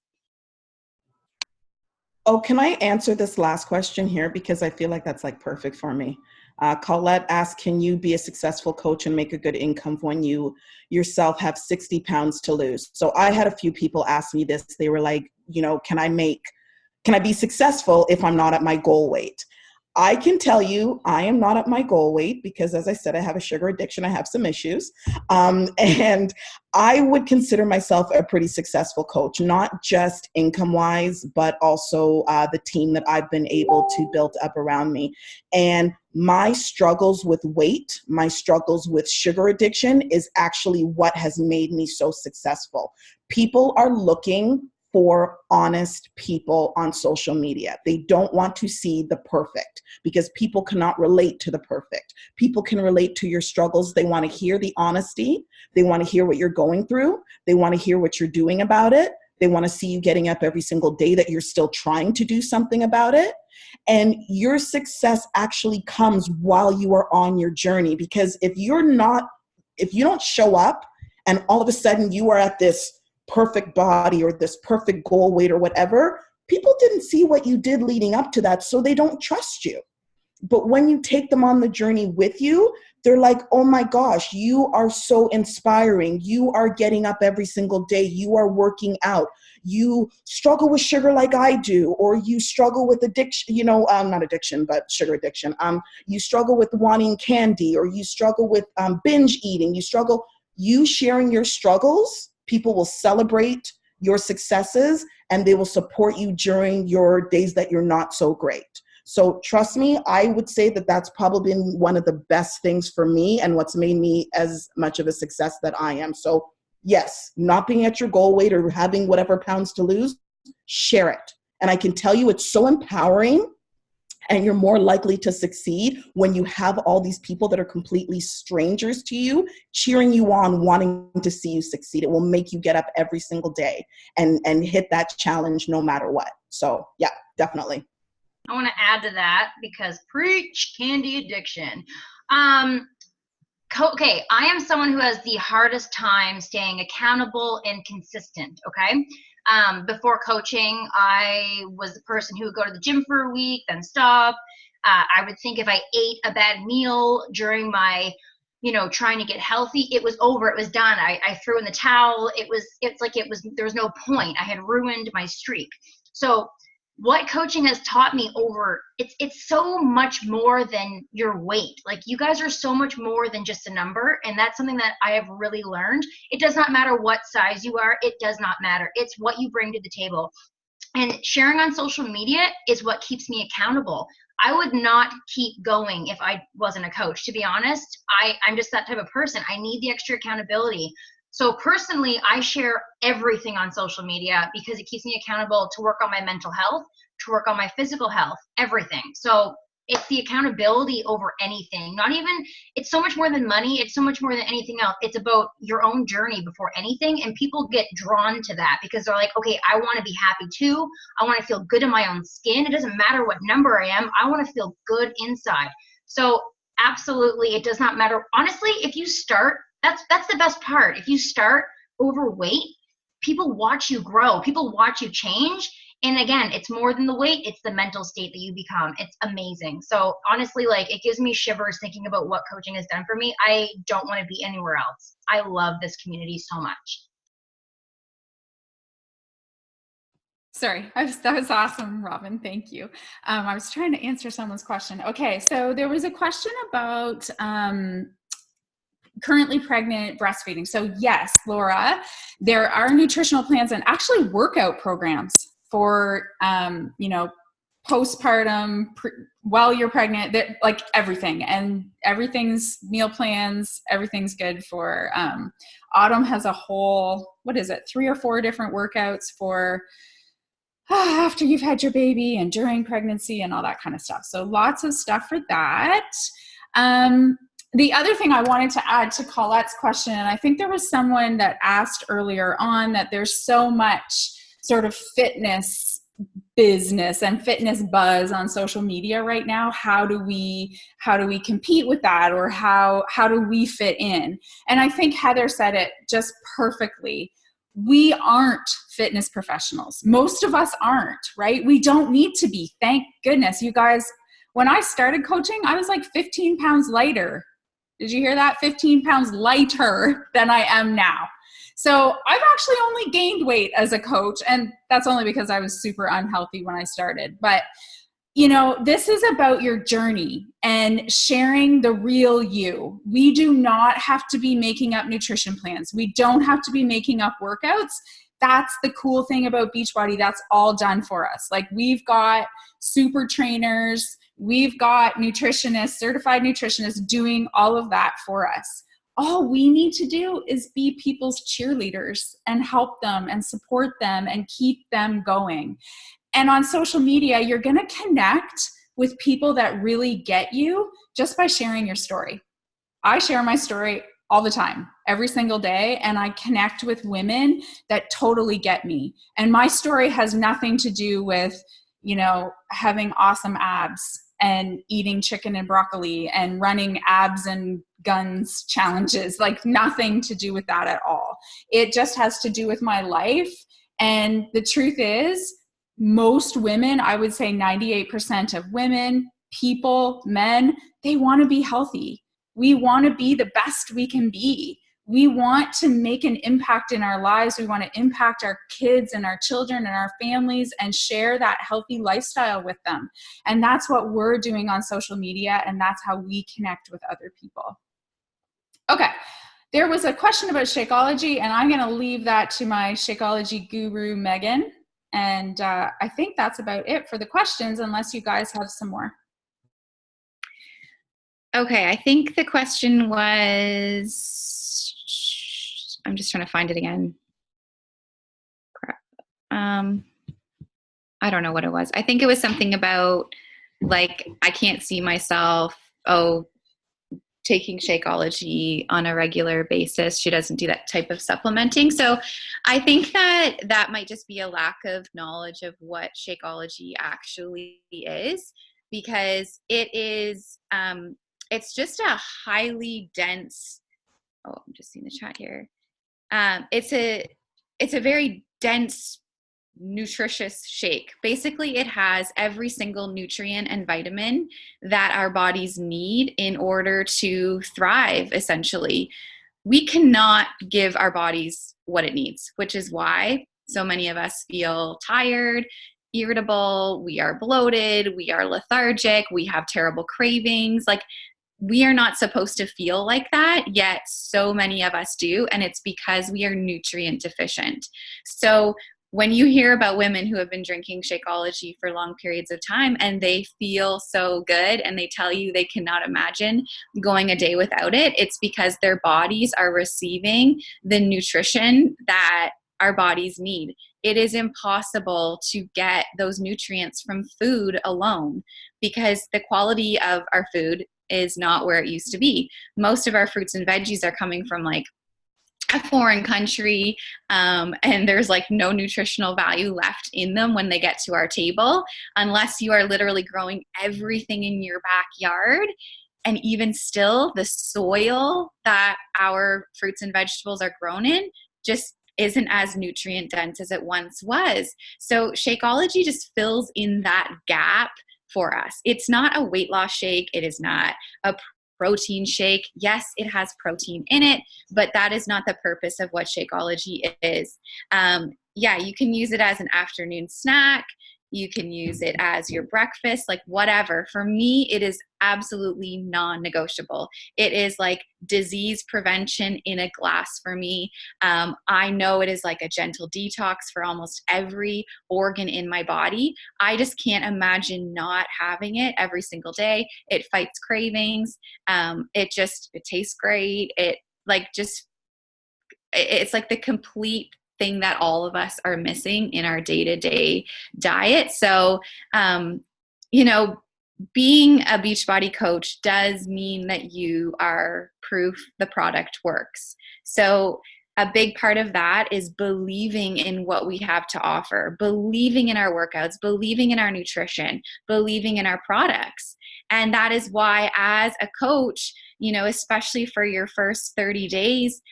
Oh, can I answer this last question here? Because I feel like that's like perfect for me. Colette asked, can you be a successful coach and make a good income when you yourself have 60 pounds to lose? So I had a few people ask me this. They were like, can I be successful if I'm not at my goal weight? I can tell you I am not at my goal weight because, as I said, I have a sugar addiction. I have some issues. And I would consider myself a pretty successful coach, not just income-wise, but also the team that I've been able to build up around me. And my struggles with weight, my struggles with sugar addiction is actually what has made me so successful. People are looking for honest people on social media. They don't want to see the perfect because people cannot relate to the perfect. People can relate to your struggles. They want to hear the honesty. They want to hear what you're going through. They want to hear what you're doing about it. They want to see you getting up every single day, that you're still trying to do something about it. And your success actually comes while you are on your journey, because if you don't show up and all of a sudden you are at this perfect body or this perfect goal weight or whatever, people didn't see what you did leading up to that, so they don't trust you. But when you take them on the journey with you, they're like, oh my gosh, you are so inspiring. You are getting up every single day. You are working out. You struggle with sugar like I do, or you struggle with addiction, not addiction, but sugar addiction. You struggle with wanting candy, or you struggle with binge eating. You sharing your struggles, people will celebrate your successes and they will support you during your days that you're not so great. So trust me, I would say that that's probably been one of the best things for me and what's made me as much of a success that I am. So yes, not being at your goal weight or having whatever pounds to lose, share it. And I can tell you it's so empowering, and you're more likely to succeed when you have all these people that are completely strangers to you cheering you on, wanting to see you succeed. It will make you get up every single day and hit that challenge no matter what. So yeah, definitely. I want to add to that because preach candy addiction. Okay, I am someone who has the hardest time staying accountable and consistent, okay? Before coaching, I was the person who would go to the gym for a week, then stop. I would think if I ate a bad meal during my, trying to get healthy, it was over, it was done. I threw in the towel. There was no point. I had ruined my streak. So what coaching has taught me it's so much more than your weight. Like, you guys are so much more than just a number. And that's something that I have really learned. It does not matter what size you are. It does not matter. It's what you bring to the table. And sharing on social media is what keeps me accountable. I would not keep going if I wasn't a coach, to be honest. I'm just that type of person. I need the extra accountability. So personally, I share everything on social media because it keeps me accountable to work on my mental health, to work on my physical health, everything. So it's the accountability over anything. It's so much more than money. It's so much more than anything else. It's about your own journey before anything. And people get drawn to that because they're like, okay, I want to be happy too. I want to feel good in my own skin. It doesn't matter what number I am. I want to feel good inside. So absolutely, it does not matter. Honestly, if you start, that's the best part. If you start overweight, people watch you grow. People watch you change. And again, it's more than the weight. It's the mental state that you become. It's amazing. So honestly, it gives me shivers thinking about what coaching has done for me. I don't want to be anywhere else. I love this community so much. Sorry, that was awesome, Robin. Thank you. I was trying to answer someone's question. Okay, so there was a question about currently pregnant breastfeeding. So yes, Laura, there are nutritional plans and actually workout programs for, postpartum, while you're pregnant, like everything, and everything's meal plans, everything's good for, Autumn has a whole, 3 or 4 different workouts for after you've had your baby and during pregnancy and all that kind of stuff. So lots of stuff for that. The other thing I wanted to add to Colette's question, and I think there was someone that asked earlier on that there's so much sort of fitness business and fitness buzz on social media right now. How do we compete with that, or how do we fit in? And I think Heather said it just perfectly. We aren't fitness professionals. Most of us aren't, right? We don't need to be. Thank goodness. You guys, when I started coaching, I was like 15 pounds lighter. Did you hear that? 15 pounds lighter than I am now. So I've actually only gained weight as a coach, and that's only because I was super unhealthy when I started. But you know, this is about your journey and sharing the real you. We do not have to be making up nutrition plans. We don't have to be making up workouts. That's the cool thing about Beachbody. That's all done for us. Like, we've got super trainers, we've got nutritionists, certified nutritionists doing all of that for us. All we need to do is be people's cheerleaders and help them and support them and keep them going. And on social media, you're going to connect with people that really get you just by sharing your story. I share my story all the time, every single day, and I connect with women that totally get me. And my story has nothing to do with, you know, having awesome abs and eating chicken and broccoli and running abs and guns challenges, like nothing to do with that at all. It just has to do with my life. And the truth is, most women, I would say 98% of women, people, men, they want to be healthy. We want to be the best we can be. We want to make an impact in our lives. We want to impact our kids and our children and our families and share that healthy lifestyle with them. And that's what we're doing on social media, and that's how we connect with other people. Okay. There was a question about Shakeology, and I'm going to leave that to my Shakeology guru, Megan. And I think that's about it for the questions, unless you guys have some more. Okay, I think the question was, I'm just trying to find it again. Crap. I don't know what it was. I think it was something about, like, I can't see myself, taking Shakeology on a regular basis. She doesn't do that type of supplementing. So I think that that might just be a lack of knowledge of what Shakeology actually is, because it is, it's just a highly dense, I'm just seeing the chat here. It's a very dense, nutritious shake. Basically, it has every single nutrient and vitamin that our bodies need in order to thrive, essentially. We cannot give our bodies what it needs, which is why so many of us feel tired, irritable, we are bloated, we are lethargic, we have terrible cravings. Like, we are not supposed to feel like that, yet so many of us do, and it's because we are nutrient deficient. So when you hear about women who have been drinking Shakeology for long periods of time and they feel so good and they tell you they cannot imagine going a day without it, it's because their bodies are receiving the nutrition that our bodies need. It is impossible to get those nutrients from food alone, because the quality of our food is not where it used to be. Most of our fruits and veggies are coming from, like, a foreign country, and there's, like, no nutritional value left in them when they get to our table, unless you are literally growing everything in your backyard. And even still, the soil that our fruits and vegetables are grown in just isn't as nutrient dense as it once was. So Shakeology just fills in that gap for us. It's not a weight loss shake. It is not a protein shake. Yes, it has protein in it, but that is not the purpose of what Shakeology is. Yeah, you can use it as an afternoon snack. You can use it as your breakfast, like whatever. For me, it is absolutely non-negotiable. It is like disease prevention in a glass for me. I know it is like a gentle detox for almost every organ in my body. I just can't imagine not having it every single day. It fights cravings. It tastes great. It's like the complete thing that all of us are missing in our day-to-day diet. So, being a Beachbody coach does mean that you are proof the product works. So a big part of that is believing in what we have to offer, believing in our workouts, believing in our nutrition, believing in our products. And that is why, as a coach, especially for your first 30 days,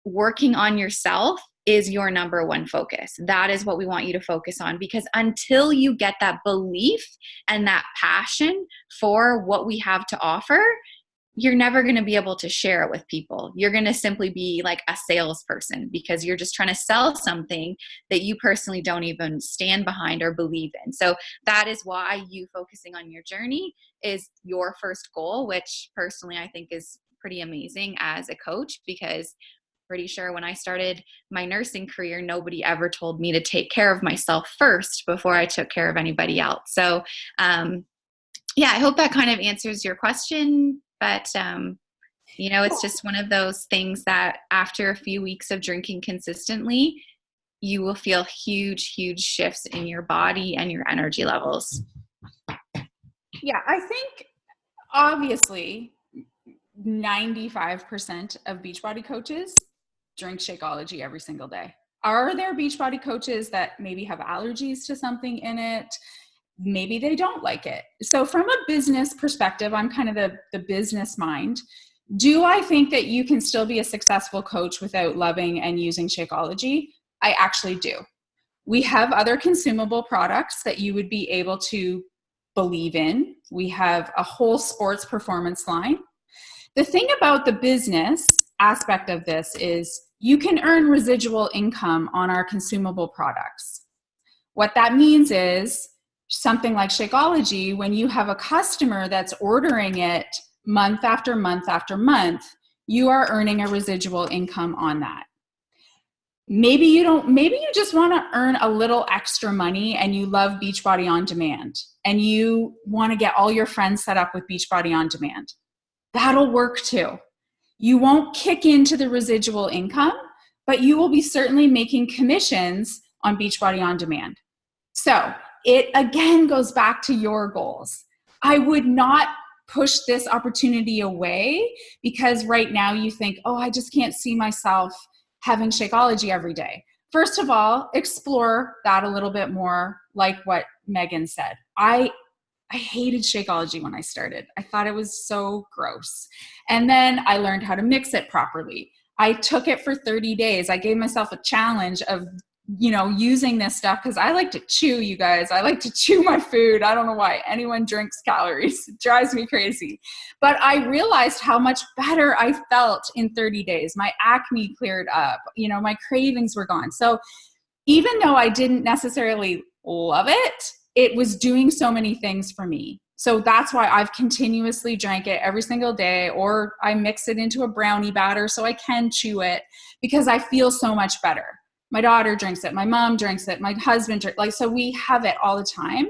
working on yourself is your number one focus. That is what we want you to focus on, because until you get that belief and that passion for what we have to offer, you're never going to be able to share it with people. You're going to simply be like a salesperson because you're just trying to sell something that you personally don't even stand behind or believe in. So that is why you focusing on your journey is your first goal, which personally I think is pretty amazing as a coach, because pretty sure when I started my nursing career, nobody ever told me to take care of myself first before I took care of anybody else. So yeah, I hope that kind of answers your question. But, it's just one of those things that after a few weeks of drinking consistently, you will feel huge, huge shifts in your body and your energy levels. Yeah, I think obviously 95% of Beachbody coaches drink Shakeology every single day. Are there Beachbody coaches that maybe have allergies to something in it? Maybe they don't like it. So from a business perspective, I'm kind of the business mind. Do I think that you can still be a successful coach without loving and using Shakeology? I actually do. We have other consumable products that you would be able to believe in. We have a whole sports performance line. The thing about the business aspect of this is you can earn residual income on our consumable products. What that means is something like Shakeology, when you have a customer that's ordering it month after month after month, you are earning a residual income on that. Maybe you just want to earn a little extra money and you love Beachbody On Demand and you want to get all your friends set up with Beachbody On Demand. That'll work too. You won't kick into the residual income, but you will be certainly making commissions on Beachbody On Demand. So it again goes back to your goals. I would not push this opportunity away because right now you think, oh, I just can't see myself having Shakeology every day. First of all, explore that a little bit more, like what Megan said. I hated Shakeology when I started. I thought it was so gross. And then I learned how to mix it properly. I took it for 30 days. I gave myself a challenge of using this stuff because I like to chew, you guys. I like to chew my food. I don't know why anyone drinks calories. It drives me crazy. But I realized how much better I felt in 30 days. My acne cleared up. My cravings were gone. So even though I didn't necessarily love it, it was doing so many things for me. So that's why I've continuously drank it every single day, or I mix it into a brownie batter so I can chew it because I feel so much better. My daughter drinks it. My mom drinks it. My husband drinks so we have it all the time.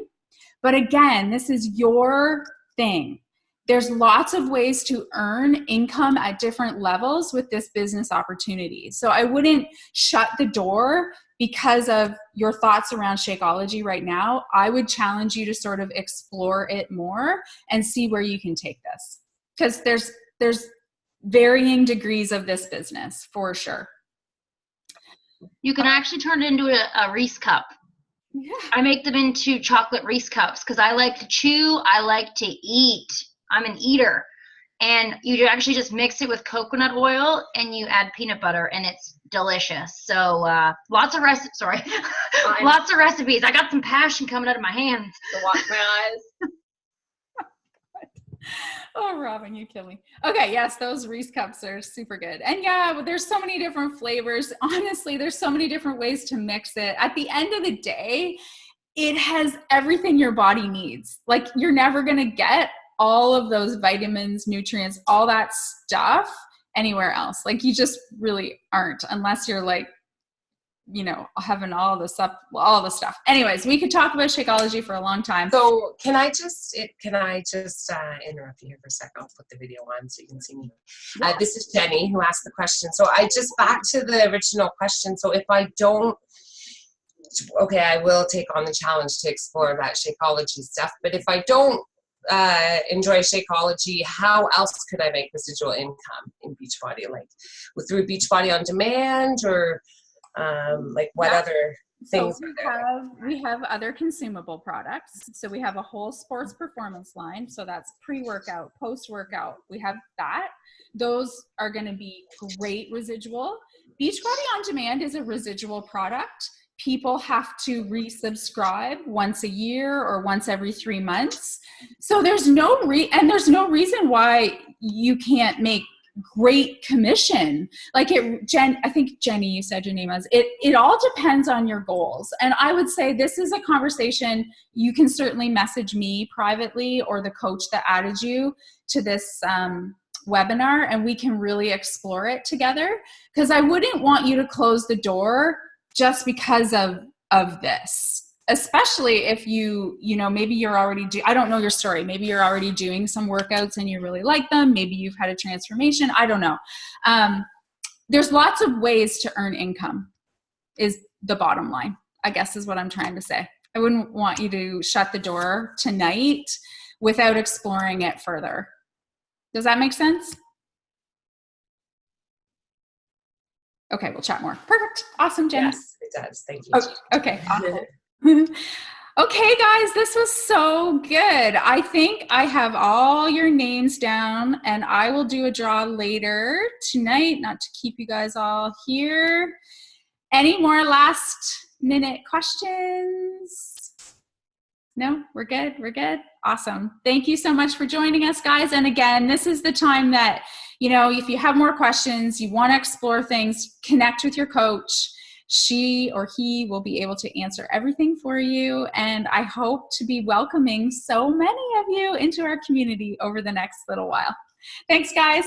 But again, this is your thing. There's lots of ways to earn income at different levels with this business opportunity. So I wouldn't shut the door because of your thoughts around Shakeology right now. I would challenge you to sort of explore it more and see where you can take this. Because there's varying degrees of this business for sure. You can actually turn it into a Reese cup. Yeah. I make them into chocolate Reese cups because I like to chew. I like to eat. I'm an eater. And you actually just mix it with coconut oil and you add peanut butter and it's delicious. So lots of recipes. Sorry. Lots of recipes. I got some passion coming out of my hands. To watch my eyes. Oh, Robin, you kill me. Okay, yes, those Reese cups are super good. And yeah, there's so many different flavors. Honestly, there's so many different ways to mix it. At the end of the day, it has everything your body needs. Like, you're never going to get all of those vitamins, nutrients, all that stuff anywhere else. Like, you just really aren't, unless you're like, having all the stuff. Anyways, we could talk about Shakeology for a long time. So can I just interrupt you here for a second? I'll put the video on so you can see me. Yeah. This is Jenny who asked the question. So back to the original question. So if I don't, okay, I will take on the challenge to explore that Shakeology stuff. But if I don't enjoy Shakeology, how else could I make residual income in Beachbody? Like through Beachbody On Demand, or what other things? So we have other consumable products. So we have a whole sports performance line. So that's pre-workout, post-workout. We have that. Those are going to be great residual. Beachbody On Demand is a residual product people have to resubscribe once a year or once every 3 months. So there's no reason why you can't make great commission. Like I think Jenny, you said your name was, it all depends on your goals. And I would say this is a conversation you can certainly message me privately or the coach that added you to this webinar, and we can really explore it together, because I wouldn't want you to close the door just because of this, especially if you know, maybe you're already I don't know your story. Maybe you're already doing some workouts and you really like them. Maybe you've had a transformation. I don't know. There's lots of ways to earn income is the bottom line, I guess, is what I'm trying to say. I wouldn't want you to shut the door tonight without exploring it further. Does that make sense? Okay, we'll chat more. Perfect. Awesome, Jenny. Yes, it does. Thank you. Oh, okay, awesome. Okay, guys, this was so good. I think I have all your names down, and I will do a draw later tonight, not to keep you guys all here. Any more last minute questions? No, we're good. We're good. Awesome. Thank you so much for joining us, guys. And again, this is the time that, you know, if you have more questions, you want to explore things, connect with your coach. She or he will be able to answer everything for you. And I hope to be welcoming so many of you into our community over the next little while. Thanks, guys.